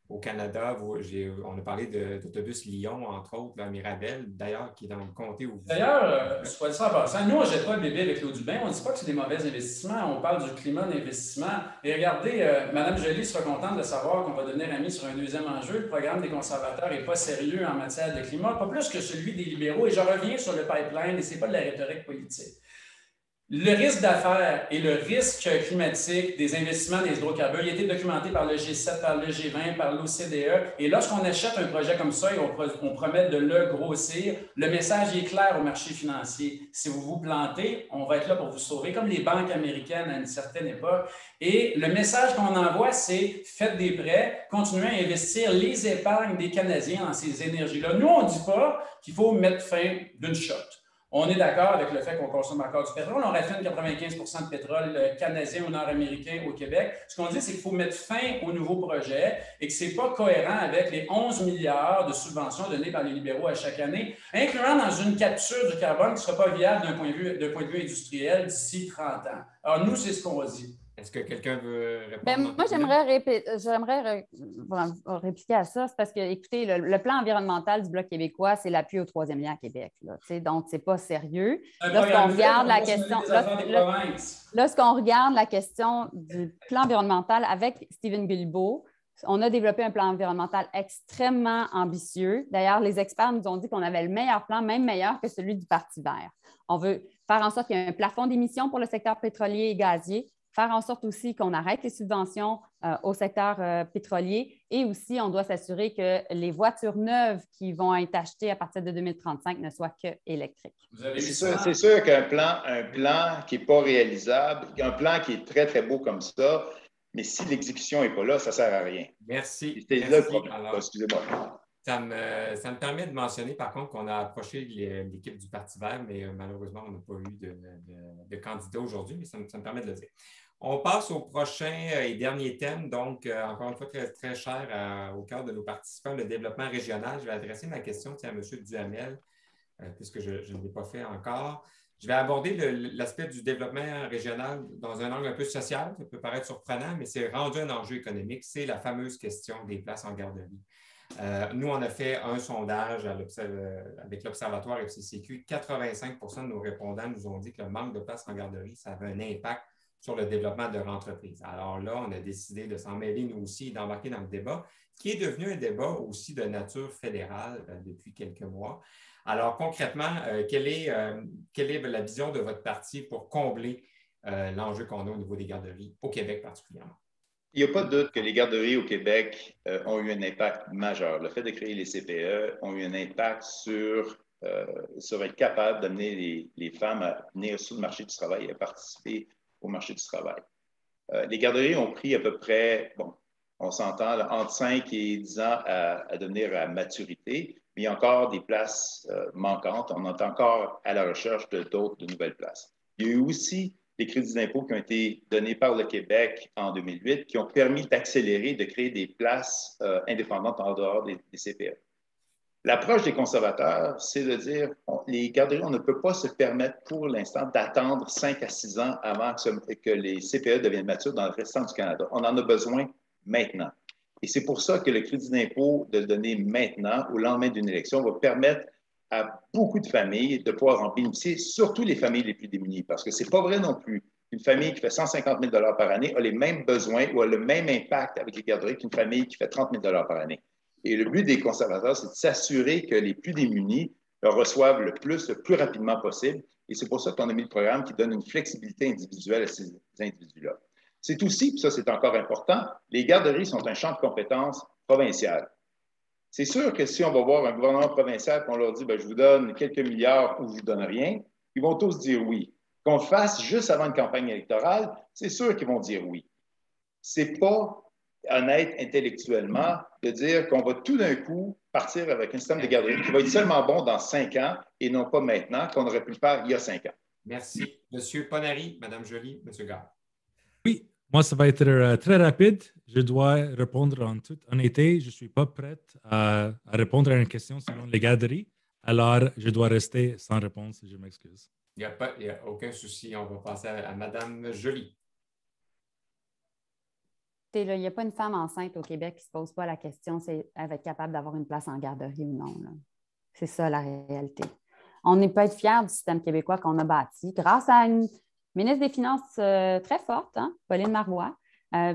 au Canada. On a parlé d'autobus Lyon, entre autres, à Mirabel, d'ailleurs, qui est dans le comté où vous... D'ailleurs, soit dit en passant, nous, on ne jette pas le bébé avec l'eau du bain. On ne dit pas que c'est des mauvais investissements. On parle du climat d'investissement. Et regardez, Mme Joly sera contente de savoir qu'on va devenir amis sur un deuxième enjeu. Le programme des conservateurs n'est pas sérieux en matière de climat, pas plus que celui des libéraux. Et je reviens sur le pipeline, et ce n'est pas de la rhétorique politique. Le risque d'affaires et le risque climatique des investissements des hydrocarbures, il a été documenté par le G7, par le G20, par l'OCDE. Et lorsqu'on achète un projet comme ça et on promet de le grossir, le message est clair au marché financier. Si vous vous plantez, on va être là pour vous sauver, comme les banques américaines à une certaine époque. Et le message qu'on envoie, c'est faites des prêts, continuez à investir les épargnes des Canadiens dans ces énergies-là. Nous, on ne dit pas qu'il faut mettre fin d'une shot. On est d'accord avec le fait qu'on consomme encore du pétrole. On raffine 95 % de pétrole canadien ou nord-américain au Québec. Ce qu'on dit, c'est qu'il faut mettre fin aux nouveaux projets et que ce n'est pas cohérent avec les 11 milliards de subventions données par les libéraux à chaque année, incluant dans une capture du carbone qui ne sera pas viable d'un point de vue industriel d'ici 30 ans. Alors, nous, c'est ce qu'on dit. Est-ce que quelqu'un veut Ben, répondre? moi, j'aimerais répliquer à ça. C'est parce que, écoutez, le plan environnemental du Bloc québécois, c'est l'appui au troisième lien à Québec. Là, donc, ce n'est pas sérieux. Lorsqu'on regarde la question du plan environnemental avec Stephen Guilbeault, on a développé un plan environnemental extrêmement ambitieux. D'ailleurs, les experts nous ont dit qu'on avait le meilleur plan, même meilleur que celui du Parti vert. On veut faire en sorte qu'il y ait un plafond d'émissions pour le secteur pétrolier et gazier, faire en sorte aussi qu'on arrête les subventions au secteur pétrolier et aussi on doit s'assurer que les voitures neuves qui vont être achetées à partir de 2035 ne soient que électriques. C'est sûr qu'un plan qui n'est pas réalisable, un plan qui est très, très beau comme ça, mais si l'exécution n'est pas là, ça ne sert à rien. Merci. C'est là le problème. Excusez-moi. Ça me permet de mentionner, par contre, qu'on a approché l'équipe du Parti vert, mais malheureusement, on n'a pas eu de candidat aujourd'hui, mais ça me permet de le dire. On passe au prochain et dernier thème, donc, encore une fois, très, très cher au cœur de nos participants, le développement régional. Je vais adresser ma question à M. Duhamel, puisque je ne l'ai pas fait encore. Je vais aborder l'aspect du développement régional dans un angle un peu social. Ça peut paraître surprenant, mais c'est rendu un enjeu économique. C'est la fameuse question des places en garderie. Nous, on a fait un sondage avec l'Observatoire FCCQ. 85 de nos répondants nous ont dit que le manque de places en garderie, ça avait un impact sur le développement de leur entreprise. Alors là, on a décidé de s'en mêler, nous aussi, et d'embarquer dans le débat, qui est devenu un débat aussi de nature fédérale depuis quelques mois. Alors, concrètement, quelle est la vision de votre parti pour combler l'enjeu qu'on a au niveau des garderies, au Québec particulièrement? Il n'y a pas de doute que les garderies au Québec ont eu un impact majeur. Le fait de créer les CPE ont eu un impact sur être capable d'amener les femmes à venir sur le marché du travail et à participer au marché du travail. Les garderies ont pris à peu près, on s'entend, entre 5 et 10 ans à devenir à maturité, mais il y a encore des places manquantes. On est encore à la recherche de nouvelles places. Il y a eu aussi des crédits d'impôt qui ont été donnés par le Québec en 2008 qui ont permis d'accélérer, de créer des places indépendantes en dehors des CPE. L'approche des conservateurs, c'est de dire les garderies, on ne peut pas se permettre pour l'instant d'attendre 5 à 6 ans avant que les CPE deviennent matures dans le restant du Canada. On en a besoin maintenant. Et c'est pour ça que le crédit d'impôt, de le donner maintenant, au lendemain d'une élection, va permettre à beaucoup de familles de pouvoir en bénéficier, surtout les familles les plus démunies, parce que ce n'est pas vrai non plus. Une famille qui fait 150 000 par année a les mêmes besoins ou a le même impact avec les garderies qu'une famille qui fait 30 000 par année. Et le but des conservateurs, c'est de s'assurer que les plus démunis le reçoivent le plus rapidement possible. Et c'est pour ça qu'on a mis le programme qui donne une flexibilité individuelle à ces individus-là. C'est aussi, puis ça c'est encore important, les garderies sont un champ de compétences provincial. C'est sûr que si on va voir un gouvernement provincial et qu'on leur dit je vous donne quelques milliards ou je ne vous donne rien, ils vont tous dire oui. Qu'on le fasse juste avant une campagne électorale, c'est sûr qu'ils vont dire oui. Ce n'est pas honnête intellectuellement de dire qu'on va tout d'un coup partir avec un système de garderie qui va être seulement bon dans 5 ans et non pas maintenant, qu'on aurait pu le faire il y a 5 ans. Merci. Monsieur Ponary, Madame Joly, Monsieur Gare. Oui, moi, ça va être très rapide. Je dois répondre en toute honnêteté. Je ne suis pas prête à répondre à une question selon les garderies. Alors, je dois rester sans réponse. Je m'excuse. Il n'y a aucun souci. On va passer à Madame Joly. Il n'y a pas une femme enceinte au Québec qui ne se pose pas la question si elle va être capable d'avoir une place en garderie ou non. C'est ça la réalité. On peut être fiers du système québécois qu'on a bâti grâce à une ministre des Finances très forte, Pauline Marois,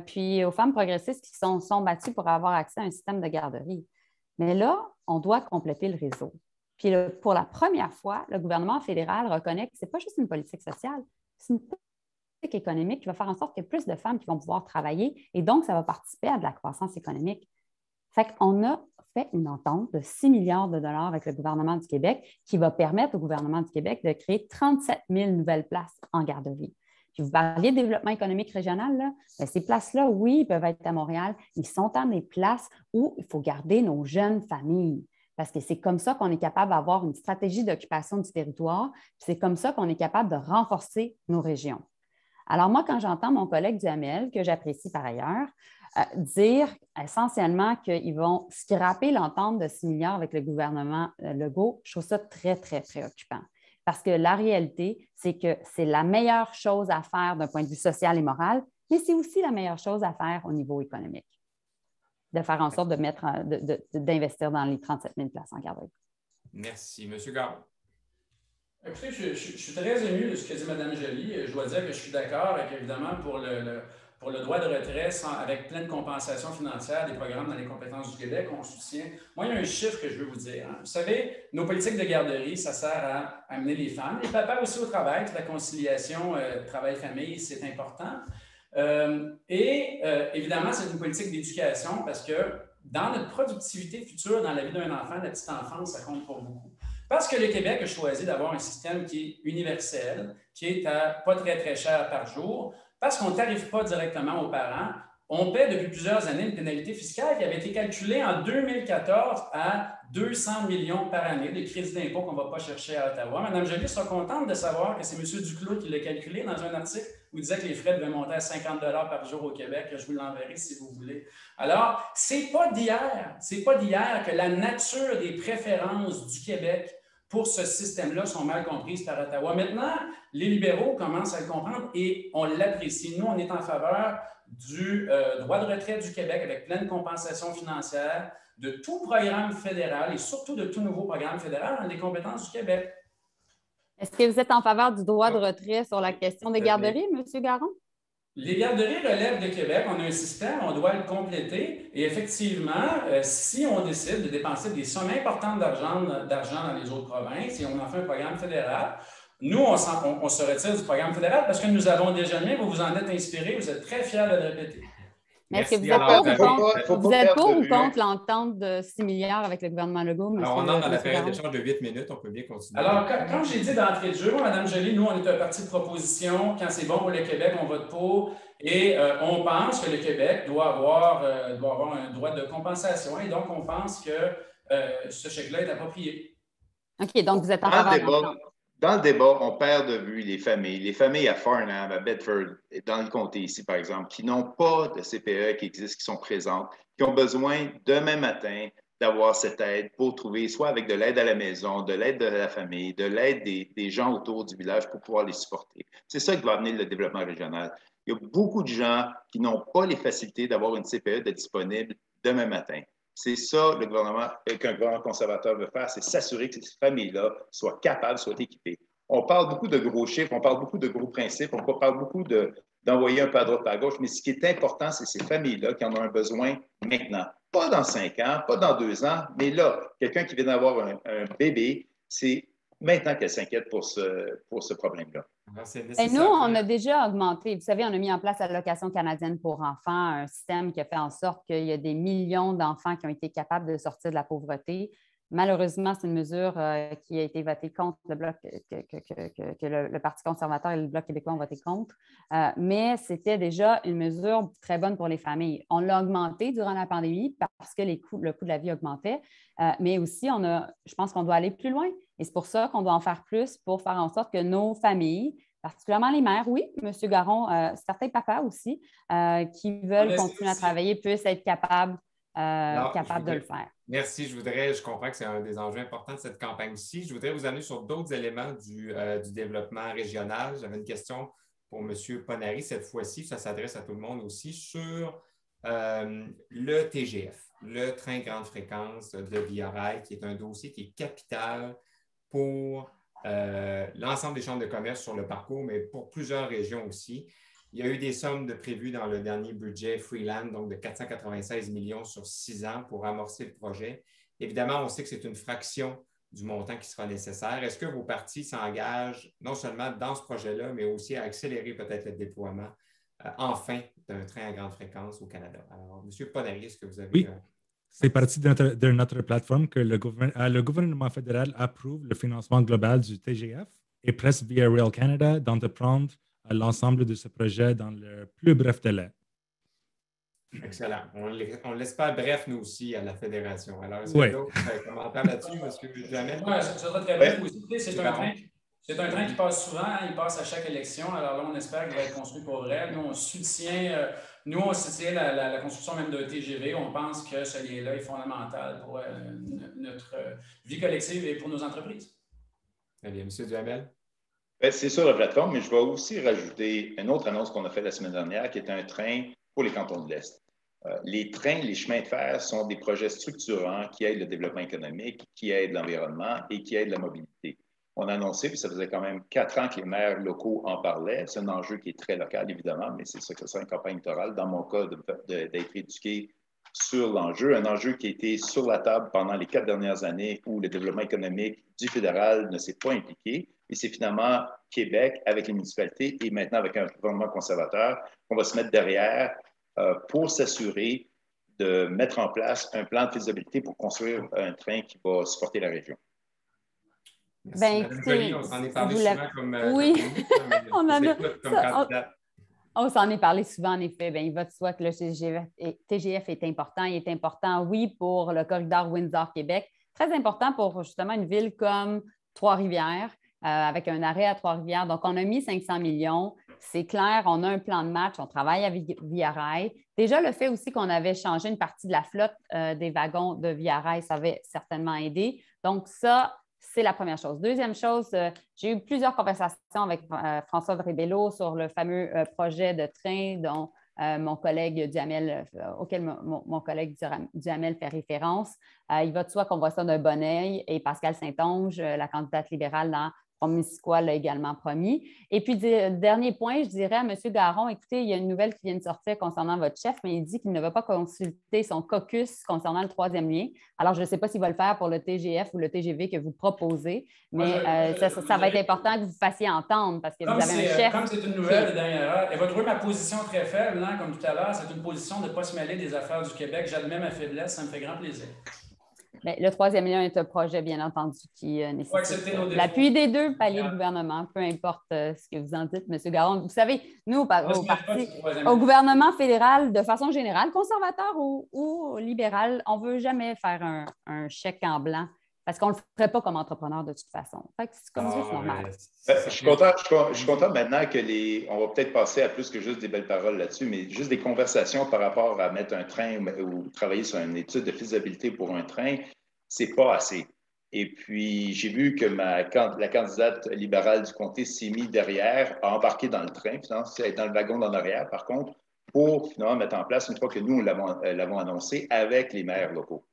puis aux femmes progressistes qui sont battues pour avoir accès à un système de garderie. Mais là, on doit compléter le réseau. Puis pour la première fois, le gouvernement fédéral reconnaît que ce n'est pas juste une politique sociale, c'est une politique économique qui va faire en sorte qu'il y ait plus de femmes qui vont pouvoir travailler et donc ça va participer à de la croissance économique. Fait qu'on a fait une entente de 6 milliards de dollars avec le gouvernement du Québec qui va permettre au gouvernement du Québec de créer 37 000 nouvelles places en garderie. Puis vous parliez de développement économique régional, là. Bien, ces places-là, oui, ils peuvent être à Montréal, ils sont dans des places où il faut garder nos jeunes familles. Parce que c'est comme ça qu'on est capable d'avoir une stratégie d'occupation du territoire, puis c'est comme ça qu'on est capable de renforcer nos régions. Alors moi, quand j'entends mon collègue Duhamel, que j'apprécie par ailleurs, dire essentiellement qu'ils vont scraper l'entente de 6 milliards avec le gouvernement Legault, je trouve ça très, très préoccupant. Parce que la réalité, c'est que c'est la meilleure chose à faire d'un point de vue social et moral, mais c'est aussi la meilleure chose à faire au niveau économique, de faire en sorte d'investir dans les 37 000 places en garderie. Merci. M. Garon. Écoutez, je suis très ému de ce que dit Mme Joly. Je dois dire que je suis d'accord avec, évidemment, pour le droit de retrait avec pleine compensation financière des programmes dans les compétences du Québec, on soutient. Moi, il y a un chiffre que je veux vous dire. Vous savez, nos politiques de garderie, ça sert à amener les femmes, les papas aussi au travail. La conciliation travail-famille, c'est important. Évidemment, c'est une politique d'éducation parce que dans notre productivité future, dans la vie d'un enfant, la petite enfance, ça compte pour beaucoup. Parce que le Québec a choisi d'avoir un système qui est universel, qui est à pas très, très cher par jour, parce qu'on ne tarife pas directement aux parents. On paie depuis plusieurs années une pénalité fiscale qui avait été calculée en 2014 à 200 millions par année de crédits d'impôt qu'on ne va pas chercher à Ottawa. Mme Joly sera contente de savoir que c'est M. Duclos qui l'a calculé dans un article où il disait que les frais devaient monter à 50 $ par jour au Québec. Je vous l'enverrai si vous voulez. Alors, c'est pas d'hier que la nature des préférences du Québec pour ce système-là sont mal comprises par Ottawa. Maintenant, les libéraux commencent à le comprendre et on l'apprécie. Nous, on est en faveur du droit de retrait du Québec avec pleine compensation financière de tout programme fédéral et surtout de tout nouveau programme fédéral dans les compétences du Québec. Est-ce que vous êtes en faveur du droit de retrait sur la question des garderies, M. Garon? Les garderies relèvent de Québec. On a un système, on doit le compléter. Et effectivement, si on décide de dépenser des sommes importantes d'argent dans les autres provinces et on en fait un programme fédéral, nous, on se retire du programme fédéral parce que nous avons déjà mis, vous vous en êtes inspiré, vous êtes très fiers de le répéter. Mais est-ce que vous êtes pour ou contre l'entente de 6 milliards avec le gouvernement Legault? Alors, on entre dans la période d'échange de 8 minutes, on peut bien continuer. Alors, quand j'ai dit d'entrée de jeu, Mme Joly, nous, on est un parti de proposition. Quand c'est bon pour le Québec, on vote pour. Et on pense que le Québec doit avoir un droit de compensation. Et donc, on pense que ce chèque-là est approprié. OK, donc vous êtes en faveur. Dans le débat, on perd de vue les familles à Farnham, à Bedford, dans le comté ici, par exemple, qui n'ont pas de CPE qui existent, qui sont présentes, qui ont besoin demain matin d'avoir cette aide pour trouver, soit avec de l'aide à la maison, de l'aide de la famille, de l'aide des gens autour du village pour pouvoir les supporter. C'est ça qui va amener le développement régional. Il y a beaucoup de gens qui n'ont pas les facilités d'avoir une CPE d'être disponible demain matin. C'est ça qu'un gouvernement conservateur veut faire, c'est s'assurer que ces familles-là soient capables, soient équipées. On parle beaucoup de gros chiffres, on parle beaucoup de gros principes, on parle beaucoup d'envoyer un peu à droite, à gauche, mais ce qui est important, c'est ces familles-là qui en ont un besoin maintenant. Pas dans 5 ans, pas dans 2 ans, mais là, quelqu'un qui vient d'avoir un bébé, c'est maintenant qu'elle s'inquiète pour ce problème-là. Et nous, on a déjà augmenté. Vous savez, on a mis en place l'allocation canadienne pour enfants, un système qui a fait en sorte qu'il y a des millions d'enfants qui ont été capables de sortir de la pauvreté. Malheureusement, c'est une mesure qui a été votée contre le Bloc, que le Parti conservateur et le Bloc québécois ont voté contre. Mais c'était déjà une mesure très bonne pour les familles. On l'a augmenté durant la pandémie parce que le coût de la vie augmentait. Mais aussi, je pense qu'on doit aller plus loin. Et c'est pour ça qu'on doit en faire plus pour faire en sorte que nos familles, particulièrement les mères, oui, M. Garon, certains papas aussi, qui veulent continuer à travailler, puissent être capables de le faire. Merci. Je comprends que c'est un des enjeux importants de cette campagne-ci. Je voudrais vous amener sur d'autres éléments du développement régional. J'avais une question pour M. Ponary cette fois-ci. Ça s'adresse à tout le monde aussi sur le TGF, le train grande fréquence de Via Rail, qui est un dossier qui est capital pour l'ensemble des chambres de commerce sur le parcours, mais pour plusieurs régions aussi. Il y a eu des sommes prévues dans le dernier budget Freeland, donc de 496 millions sur 6 ans pour amorcer le projet. Évidemment, on sait que c'est une fraction du montant qui sera nécessaire. Est-ce que vos partis s'engagent non seulement dans ce projet-là, mais aussi à accélérer peut-être le déploiement, enfin, d'un train à grande fréquence au Canada? Alors, M. Ponary, est-ce que vous avez... Oui. C'est parti de notre plateforme que le gouvernement fédéral approuve le financement global du TGF et presse via Rail Canada d'entreprendre l'ensemble de ce projet dans le plus bref délai. Excellent. On ne laisse pas bref, nous aussi, à la Fédération. Alors, est-ce que d'autres commentaires là-dessus, M. Jamel? Oui, ça sera très bref aussi. C'est un train qui passe souvent, il passe à chaque élection. Alors là, on espère qu'il va être construit pour vrai. Nous, on soutient la construction même d'un TGV. On pense que ce lien-là est fondamental pour notre vie collective et pour nos entreprises. Très bien. M. Duhamel? C'est sur la plateforme, mais je vais aussi rajouter une autre annonce qu'on a faite la semaine dernière, qui est un train pour les cantons de l'Est. Les trains, les chemins de fer sont des projets structurants qui aident le développement économique, qui aident l'environnement et qui aident la mobilité. On a annoncé, puis ça faisait quand même 4 ans que les maires locaux en parlaient. C'est un enjeu qui est très local, évidemment, mais c'est ça que ça sera une campagne électorale. Dans mon cas, d'être éduqué sur l'enjeu, un enjeu qui a été sur la table pendant les 4 dernières années où le développement économique du fédéral ne s'est pas impliqué. Et c'est finalement Québec, avec les municipalités et maintenant avec un gouvernement conservateur, qu'on va se mettre derrière pour s'assurer de mettre en place un plan de faisabilité pour construire un train qui va supporter la région. Merci, Ben, Mme Joly. On s'en est parlé souvent comme oui, comme on en a comme candidate. On s'en est parlé souvent, en effet. Bien, il va de soi que le TGF est important. Il est important, oui, pour le corridor Windsor-Québec. Très important pour justement une ville comme Trois-Rivières, avec un arrêt à Trois-Rivières. Donc, on a mis 500 millions. C'est clair, on a un plan de match. On travaille avec Via Rail. Déjà, le fait aussi qu'on avait changé une partie de la flotte des wagons de Via Rail, ça avait certainement aidé. Donc, ça, c'est la première chose. Deuxième chose, j'ai eu plusieurs conversations avec François Vrébello sur le fameux projet de train dont mon collègue Duhamel, auquel mon collègue Duhamel fait référence. Il va de soi qu'on voit ça d'un bon œil et Pascal Saint-Onge, la candidate libérale dans Missisquoi l'a également promis. Et puis, dernier point, je dirais à M. Garon, écoutez, il y a une nouvelle qui vient de sortir concernant votre chef, mais il dit qu'il ne va pas consulter son caucus concernant le troisième lien. Alors, je ne sais pas s'il va le faire pour le TGF ou le TGV que vous proposez, mais ça va être important que vous fassiez entendre parce que vous avez un chef. Comme c'est une nouvelle de dernière heure, et va trouver ma position très faible, hein, comme tout à l'heure, c'est une position de ne pas se mêler des affaires du Québec. J'admets ma faiblesse, ça me fait grand plaisir. Bien, le troisième lien est un projet, bien entendu, qui nécessite l'appui des deux paliers de gouvernement, peu importe ce que vous en dites, M. Garon. Vous savez, nous, au gouvernement fédéral, de façon générale, conservateur ou libéral, on ne veut jamais faire un chèque en blanc parce qu'on ne le ferait pas comme entrepreneur de toute façon. Fait que c'est comme ça, c'est normal. Je suis content maintenant que on va peut-être passer à plus que juste des belles paroles là-dessus, mais juste des conversations par rapport à mettre un train ou travailler sur une étude de faisabilité pour un train, c'est pas assez. Et puis, j'ai vu que la candidate libérale du comté s'est mise derrière, a embarqué dans le train, finalement, c'est dans le wagon d'en arrière, par contre, pour finalement mettre en place, une fois que nous l'avons annoncé, avec les maires locaux.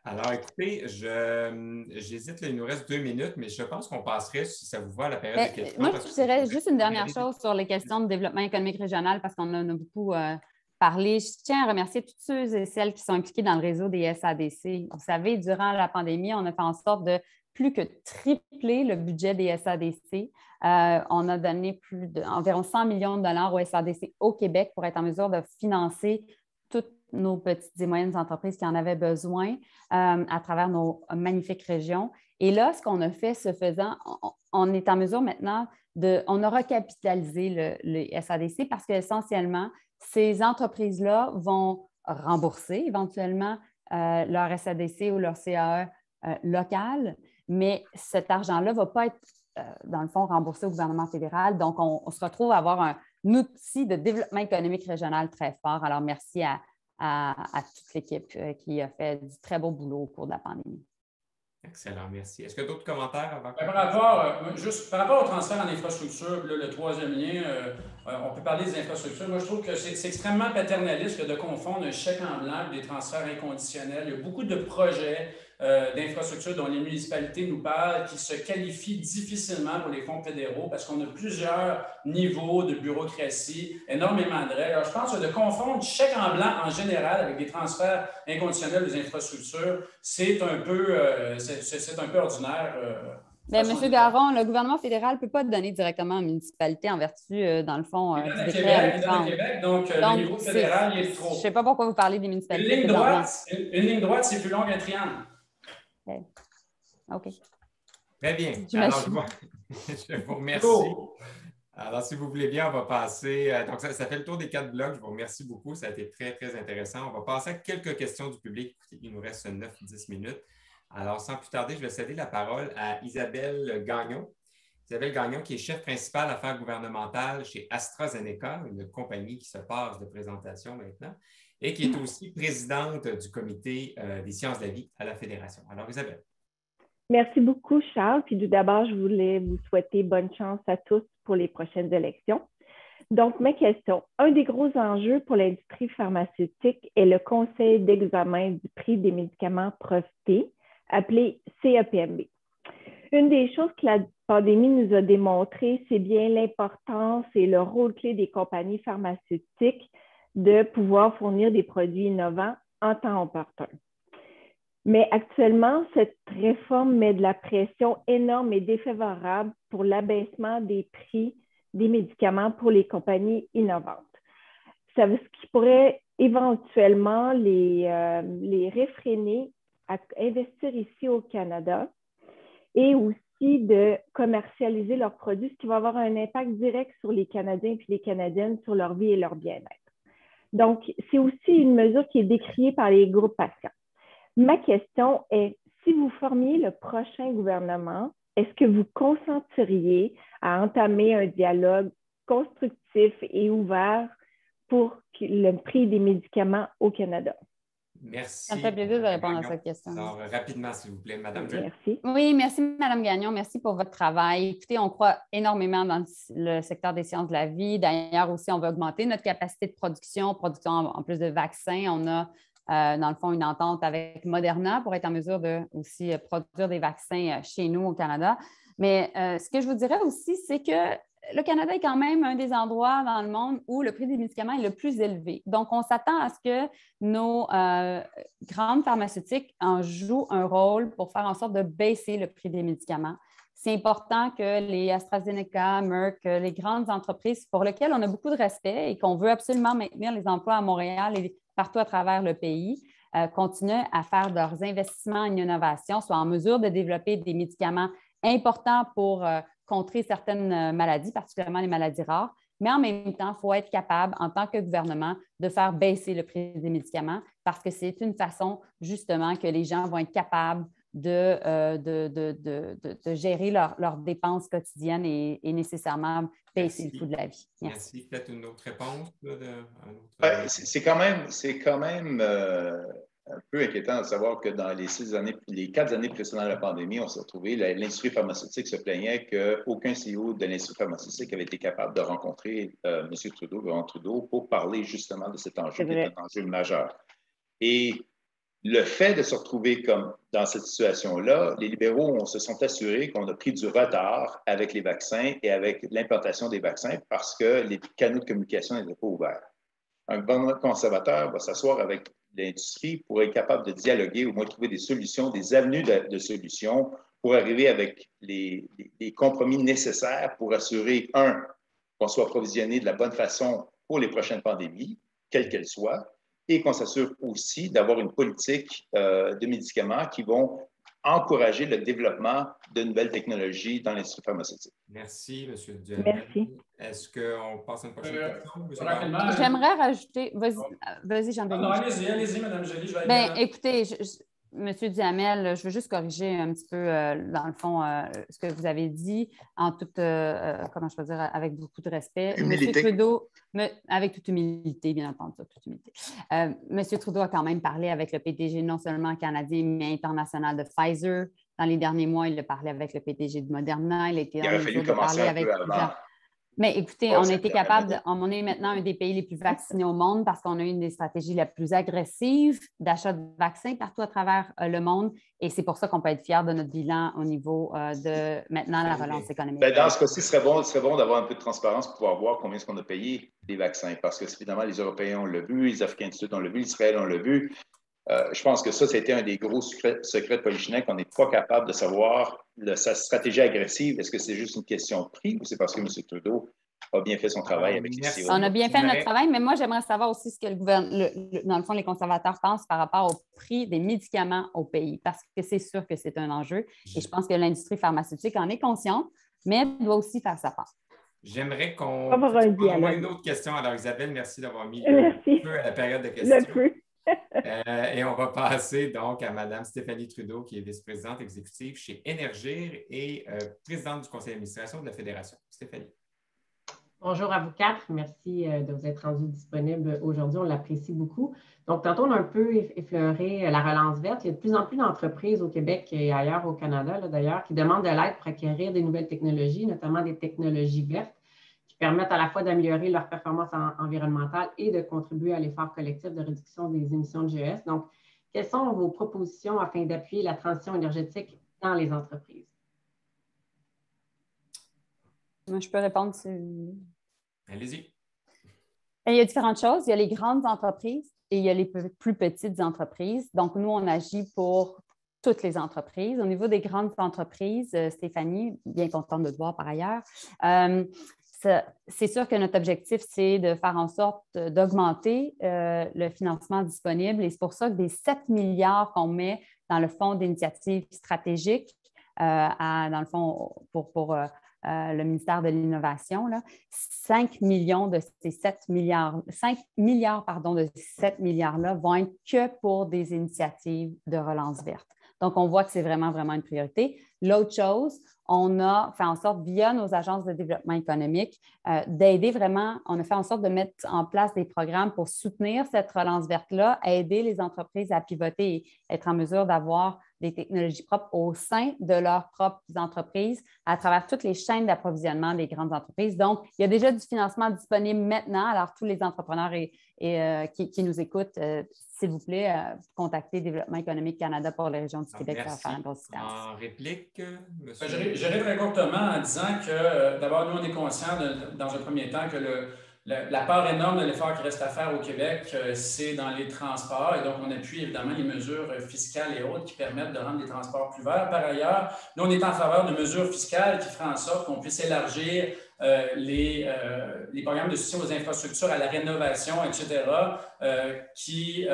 Alors, écoutez, j'hésite, il nous reste 2 minutes, mais je pense qu'on passerait, si ça vous va, à la période de questions. Moi, je dirais juste une dernière chose sur les questions de développement économique régional, parce qu'on en a beaucoup parlé. Je tiens à remercier toutes ceux et celles qui sont impliquées dans le réseau des SADC. Vous savez, durant la pandémie, on a fait en sorte de plus que tripler le budget des SADC. On a donné environ 100 millions de dollars aux SADC au Québec pour être en mesure de financer toutes nos petites et moyennes entreprises qui en avaient besoin à travers nos magnifiques régions. Et là, ce qu'on a fait, ce faisant, on est en mesure maintenant on a recapitalisé le SADC parce qu'essentiellement, ces entreprises-là vont rembourser éventuellement leur SADC ou leur CAE local, mais cet argent-là ne va pas être, dans le fond, remboursé au gouvernement fédéral. Donc, on se retrouve à avoir un outil de développement économique régional très fort. Alors, merci à toute l'équipe qui a fait du très beau boulot au cours de la pandémie. Excellent, merci. Est-ce qu'il y a d'autres commentaires avant? Par rapport au transfert en infrastructure, là, le troisième lien, on peut parler des infrastructures. Moi, je trouve que c'est extrêmement paternaliste de confondre un chèque en blanc avec des transferts inconditionnels. Il y a beaucoup de projets d'infrastructures dont les municipalités nous parlent qui se qualifient difficilement pour les fonds fédéraux parce qu'on a plusieurs niveaux de bureaucratie, énormément de règles. Alors, je pense que de confondre chèque en blanc en général avec des transferts inconditionnels des infrastructures, c'est un peu ordinaire. Bien, M. Garon, le gouvernement fédéral ne peut pas donner directement aux municipalités en vertu, dans le fond, du décret. Il donne à Québec, donc le niveau fédéral, il est trop. Je ne sais pas pourquoi vous parlez des municipalités. Une ligne droite, c'est plus long qu'un triangle. Okay. OK. Très bien. Alors, je vous remercie. Alors, si vous voulez bien, on va passer. Donc, ça fait le tour des 4 blocs. Je vous remercie beaucoup. Ça a été très, très intéressant. On va passer à quelques questions du public. Il nous reste 9-10 minutes. Alors, sans plus tarder, je vais céder la parole à Isabelle Gagnon. Isabelle Gagnon, qui est chef principal affaires gouvernementales chez AstraZeneca, une compagnie qui se passe de présentation maintenant, et qui est aussi présidente du comité des sciences de la vie à la Fédération. Alors, Isabelle. Merci beaucoup, Charles. Puis tout d'abord, je voulais vous souhaiter bonne chance à tous pour les prochaines élections. Donc, ma question. Un des gros enjeux pour l'industrie pharmaceutique est le conseil d'examen du prix des médicaments brevetés, appelé CEPMB. Une des choses que la pandémie nous a démontré, c'est bien l'importance et le rôle clé des compagnies pharmaceutiques de pouvoir fournir des produits innovants en temps opportun. Mais actuellement, cette réforme met de la pression énorme et défavorable pour l'abaissement des prix des médicaments pour les compagnies innovantes. Ce qui pourrait éventuellement les réfréner à investir ici au Canada et aussi de commercialiser leurs produits, ce qui va avoir un impact direct sur les Canadiens et les Canadiennes, sur leur vie et leur bien-être. Donc, c'est aussi une mesure qui est décriée par les groupes patients. Ma question est, si vous formiez le prochain gouvernement, est-ce que vous consentiriez à entamer un dialogue constructif et ouvert pour le prix des médicaments au Canada? Merci. Ça me fait plaisir de répondre à cette question. Alors, rapidement, s'il vous plaît, Mme Gagnon. Merci. Oui, merci, Mme Gagnon. Merci pour votre travail. Écoutez, on croit énormément dans le secteur des sciences de la vie. D'ailleurs, aussi, on va augmenter notre capacité de production en plus de vaccins. On a dans le fond, une entente avec Moderna pour être en mesure de aussi produire des vaccins chez nous au Canada. Mais ce que je vous dirais aussi, c'est que le Canada est quand même un des endroits dans le monde où le prix des médicaments est le plus élevé. Donc, on s'attend à ce que nos grandes pharmaceutiques en jouent un rôle pour faire en sorte de baisser le prix des médicaments. C'est important que les AstraZeneca, Merck, les grandes entreprises pour lesquelles on a beaucoup de respect et qu'on veut absolument maintenir les emplois à Montréal et partout à travers le pays, continuent à faire leurs investissements en innovation, soient en mesure de développer des médicaments importants pour contrer certaines maladies, particulièrement les maladies rares. Mais en même temps, il faut être capable, en tant que gouvernement, de faire baisser le prix des médicaments parce que c'est une façon, justement, que les gens vont être capables de gérer leurs dépenses quotidiennes et nécessairement baisser le coût de la vie. Merci. Peut-être une autre réponse? C'est quand même un peu inquiétant de savoir que dans les 4 années précédentes à la pandémie, on s'est retrouvé, l'industrie pharmaceutique se plaignait qu'aucun CEO de l'industrie pharmaceutique avait été capable de rencontrer M. Trudeau, Laurent Trudeau, pour parler justement de cet enjeu qui est un enjeu majeur. Et le fait de se retrouver comme dans cette situation-là, les libéraux se sont assurés qu'on a pris du retard avec les vaccins et avec l'implantation des vaccins parce que les canaux de communication n'étaient pas ouverts. Un gouvernement conservateur va s'asseoir avec l'industrie pour être capable de dialoguer, au moins trouver des solutions, des avenues de solutions pour arriver avec les compromis nécessaires pour assurer, qu'on soit approvisionné de la bonne façon pour les prochaines pandémies, quelles qu'elles soient, et qu'on s'assure aussi d'avoir une politique de médicaments qui vont encourager le développement de nouvelles technologies dans l'industrie pharmaceutique. Merci, M. Duhamel. Merci. Est-ce qu'on passe à une prochaine question? Rapidement. J'aimerais rajouter... Vas-y, Jean-Denis. Non, allez-y, Mme Joly. Écoutez, M. Duhamel, je veux juste corriger un petit peu, dans le fond, ce que vous avez dit en toute, comment je peux dire, avec beaucoup de respect. Humilité. M. Trudeau, avec toute humilité, bien entendu, toute humilité. M. Trudeau a quand même parlé avec le PDG non seulement canadien, mais international de Pfizer. Dans les derniers mois, il a parlé avec le PDG de Moderna. Il aurait fallu commencer un peu avant. Mais écoutez, on a été capable, on est maintenant un des pays les plus vaccinés au monde parce qu'on a une des stratégies les plus agressives d'achat de vaccins partout à travers le monde. Et c'est pour ça qu'on peut être fiers de notre bilan au niveau de maintenant la relance économique. Dans ce cas-ci, ce serait bon d'avoir un peu de transparence pour pouvoir voir combien est-ce qu'on a payé les vaccins. Parce que évidemment, les Européens, on l'a vu, les Africains du Sud, on l'a vu, l'Israël, on l'a vu. Je pense que ça a été un des gros secrets de Polichinelle qu'on n'est pas capable de savoir sa stratégie agressive. Est-ce que c'est juste une question de prix ou c'est parce que M. Trudeau a bien fait son travail avec ses CEO? On a bien fait notre travail, mais moi, j'aimerais savoir aussi ce que le gouvernement, dans le fond, les conservateurs pensent par rapport au prix des médicaments au pays, parce que c'est sûr que c'est un enjeu. Et je pense que l'industrie pharmaceutique en est consciente, mais doit aussi faire sa part. J'aimerais qu'on ait une autre question. Alors, Isabelle, merci d'avoir mis le feu à la période de questions. Le feu. Et on va passer donc à Mme Stéphanie Trudeau, qui est vice-présidente exécutive chez Énergir et présidente du conseil d'administration de la Fédération. Stéphanie. Bonjour à vous quatre. Merci de vous être rendus disponibles aujourd'hui. On l'apprécie beaucoup. Donc, tantôt, on a un peu effleuré la relance verte. Il y a de plus en plus d'entreprises au Québec et ailleurs au Canada, d'ailleurs, qui demandent de l'aide pour acquérir des nouvelles technologies, notamment des technologies vertes, qui permettent à la fois d'améliorer leur performance environnementale et de contribuer à l'effort collectif de réduction des émissions de GES. Donc, quelles sont vos propositions afin d'appuyer la transition énergétique dans les entreprises? Moi, je peux répondre sur... Allez-y. Il y a différentes choses. Il y a les grandes entreprises et il y a les plus petites entreprises. Donc, nous, on agit pour toutes les entreprises. Au niveau des grandes entreprises, Stéphanie, bien contente de te voir par ailleurs, c'est sûr que notre objectif, c'est de faire en sorte d'augmenter le financement disponible. Et c'est pour ça que des 7 milliards qu'on met dans le fonds d'initiative stratégique, dans le fond, pour le ministère de l'Innovation, 5 millions de ces 7 milliards, 5 milliards de ces 7 milliards-là vont être que pour des initiatives de relance verte. Donc, on voit que c'est vraiment, vraiment une priorité. L'autre chose, on a fait en sorte, via nos agences de développement économique, d'aider vraiment, on a fait en sorte de mettre en place des programmes pour soutenir cette relance verte-là, aider les entreprises à pivoter et être en mesure d'avoir des technologies propres au sein de leurs propres entreprises à travers toutes les chaînes d'approvisionnement des grandes entreprises. Donc, il y a déjà du financement disponible maintenant. Alors, tous les entrepreneurs qui nous écoutent, s'il vous plaît, contactez Développement économique Canada pour les régions du Québec. Merci. Ça va faire un gros silence. En réplique, monsieur? J'irai très courtement en disant que, d'abord, nous, on est conscients, dans un premier temps, que la part énorme de l'effort qui reste à faire au Québec, c'est dans les transports. Et donc, on appuie évidemment les mesures fiscales et autres qui permettent de rendre les transports plus verts. Par ailleurs, nous, on est en faveur de mesures fiscales qui feraient en sorte qu'on puisse élargir les programmes de soutien aux infrastructures, à la rénovation, etc., qui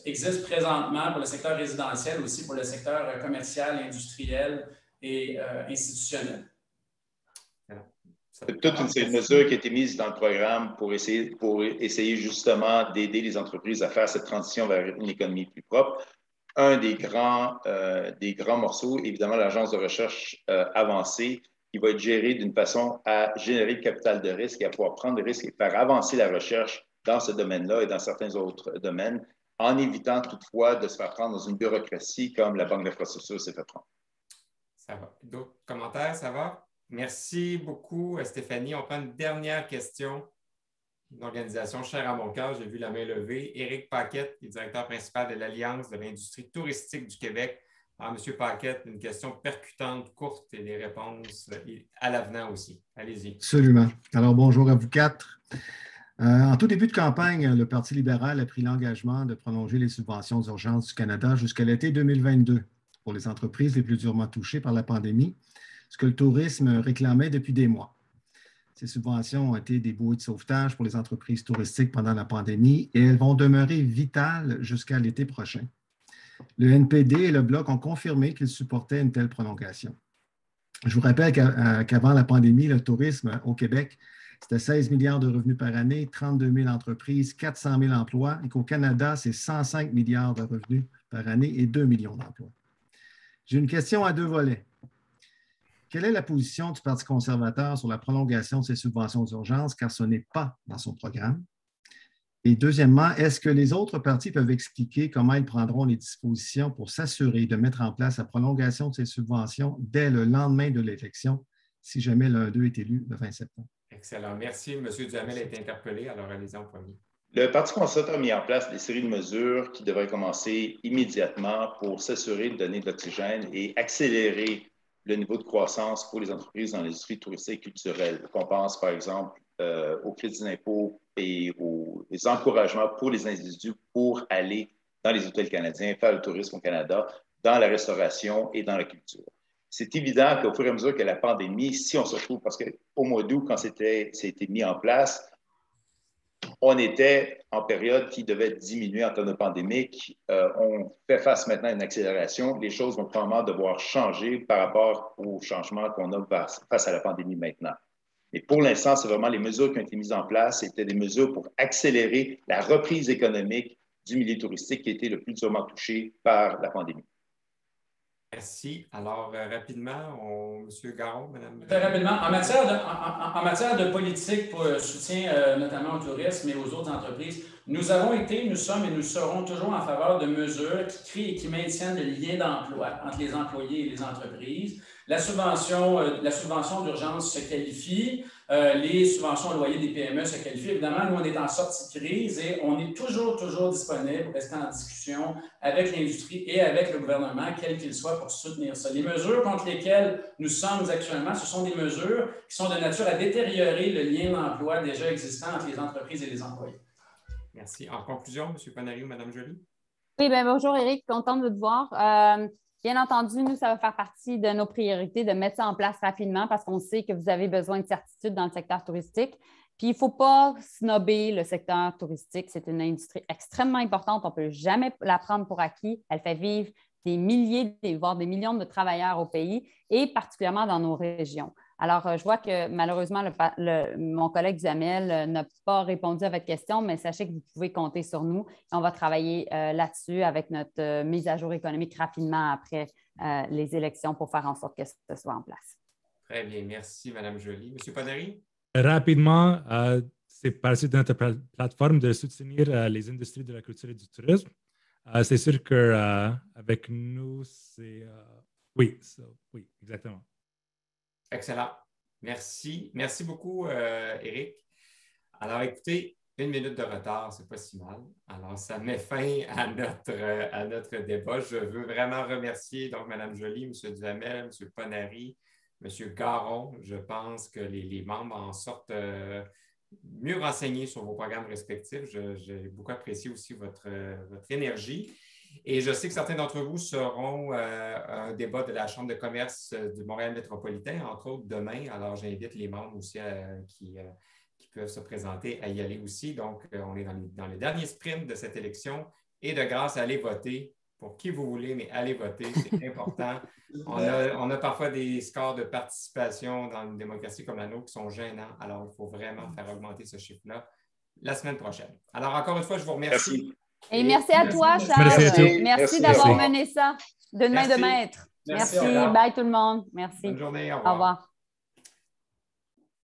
existent présentement pour le secteur résidentiel, aussi pour le secteur commercial, industriel et institutionnel. C'est toute une série de mesures qui a été mise dans le programme pour essayer justement d'aider les entreprises à faire cette transition vers une économie plus propre. Un des grands morceaux, évidemment, l'agence de recherche avancée, qui va être gérée d'une façon à générer le capital de risque et à pouvoir prendre des risques et faire avancer la recherche dans ce domaine-là et dans certains autres domaines, en évitant toutefois de se faire prendre dans une bureaucratie comme la Banque d'infrastructure s'est fait prendre. Ça va. D'autres commentaires, ça va? Merci beaucoup, Stéphanie. On prend une dernière question d'une organisation chère à mon cœur. J'ai vu la main levée. Éric Paquette, qui est directeur principal de l'Alliance de l'industrie touristique du Québec. Alors, M. Paquette, une question percutante, courte et des réponses à l'avenant aussi. Allez-y. Absolument. Alors, bonjour à vous quatre. En tout début de campagne, le Parti libéral a pris l'engagement de prolonger les subventions d'urgence du Canada jusqu'à l'été 2022 pour les entreprises les plus durement touchées par la pandémie, ce que le tourisme réclamait depuis des mois. Ces subventions ont été des bouées de sauvetage pour les entreprises touristiques pendant la pandémie et elles vont demeurer vitales jusqu'à l'été prochain. Le NPD et le Bloc ont confirmé qu'ils supportaient une telle prolongation. Je vous rappelle qu'avant la pandémie, le tourisme au Québec, c'était 16 milliards de revenus par année, 32 000 entreprises, 400 000 emplois, et qu'au Canada, c'est 105 milliards de revenus par année et 2 millions d'emplois. J'ai une question à deux volets. Quelle est la position du Parti conservateur sur la prolongation de ces subventions d'urgence, car ce n'est pas dans son programme? Et deuxièmement, est-ce que les autres partis peuvent expliquer comment ils prendront les dispositions pour s'assurer de mettre en place la prolongation de ces subventions dès le lendemain de l'élection, si jamais l'un d'eux est élu le 20 septembre? Excellent. Merci. M. Duhamel a été interpellé, alors allez-y en premier. Le Parti conservateur a mis en place des séries de mesures qui devraient commencer immédiatement pour s'assurer de donner de l'oxygène et accélérer le niveau de croissance pour les entreprises dans l'industrie touristique et culturelle. On pense, par exemple, au crédit d'impôt et aux encouragements pour les individus pour aller dans les hôtels canadiens, faire le tourisme au Canada, dans la restauration et dans la culture. C'est évident qu'au fur et à mesure que la pandémie, si on se retrouve, parce qu'au mois d'août, quand c'était mis en place, on était en période qui devait diminuer en termes de pandémique. On fait face maintenant à une accélération. Les choses vont probablement devoir changer par rapport aux changements qu'on a face à la pandémie maintenant. Mais pour l'instant, c'est vraiment les mesures qui ont été mises en place. C'était des mesures pour accélérer la reprise économique du milieu touristique qui a été le plus durement touché par la pandémie. Merci. Alors, rapidement, M. Garon, Mme... Très rapidement, en matière de politique pour soutien notamment au tourisme et aux autres entreprises, nous sommes et nous serons toujours en faveur de mesures qui créent et qui maintiennent le lien d'emploi entre les employés et les entreprises. La subvention d'urgence se qualifie, les subventions au loyer des PME se qualifient. Évidemment, nous, on est en sortie de crise et on est toujours disponible, rester en discussion avec l'industrie et avec le gouvernement, quel qu'il soit, pour soutenir ça. Les mesures contre lesquelles nous sommes actuellement, ce sont des mesures qui sont de nature à détériorer le lien d'emploi déjà existant entre les entreprises et les employés. Merci. En conclusion, M. Panari ou Mme Joly? Oui, bien, bonjour Éric, contente de te voir. Bien entendu, nous, ça va faire partie de nos priorités de mettre ça en place rapidement parce qu'on sait que vous avez besoin de certitude dans le secteur touristique. Puis, il ne faut pas snobber le secteur touristique. C'est une industrie extrêmement importante. On ne peut jamais la prendre pour acquis. Elle fait vivre des milliers, voire des millions de travailleurs au pays et particulièrement dans nos régions. Alors, je vois que malheureusement, mon collègue Duhamel n'a pas répondu à votre question, mais sachez que vous pouvez compter sur nous. On va travailler là-dessus avec notre mise à jour économique rapidement après les élections pour faire en sorte que ce soit en place. Très bien. Merci, Mme Joly. M. Panari? Rapidement, c'est partie de notre plateforme de soutenir les industries de la culture et du tourisme. C'est sûr qu'avec nous, c'est... oui, exactement. Excellent. Merci. Merci beaucoup, Éric. Alors, écoutez, 1 minute de retard, c'est pas si mal. Alors, ça met fin à notre débat. Je veux vraiment remercier donc Mme Joly, M. Duhamel, M. Panari, M. Garon. Je pense que les membres en sortent mieux renseignés sur vos programmes respectifs. J'ai beaucoup apprécié aussi votre énergie. Et je sais que certains d'entre vous seront à un débat de la Chambre de commerce du Montréal métropolitain, entre autres demain. Alors, j'invite les membres aussi qui peuvent se présenter à y aller aussi. Donc, on est dans les derniers sprints de cette élection et de grâce, allez voter pour qui vous voulez, mais allez voter, c'est important. On a parfois des scores de participation dans une démocratie comme la nôtre qui sont gênants. Alors, il faut vraiment faire augmenter ce chiffre-là la semaine prochaine. Alors, encore une fois, je vous remercie. Merci. Et merci à toi, Charles. Merci d'avoir mené ça de main de maître. Merci. Bye tout le monde. Merci. Bonne journée. Au revoir.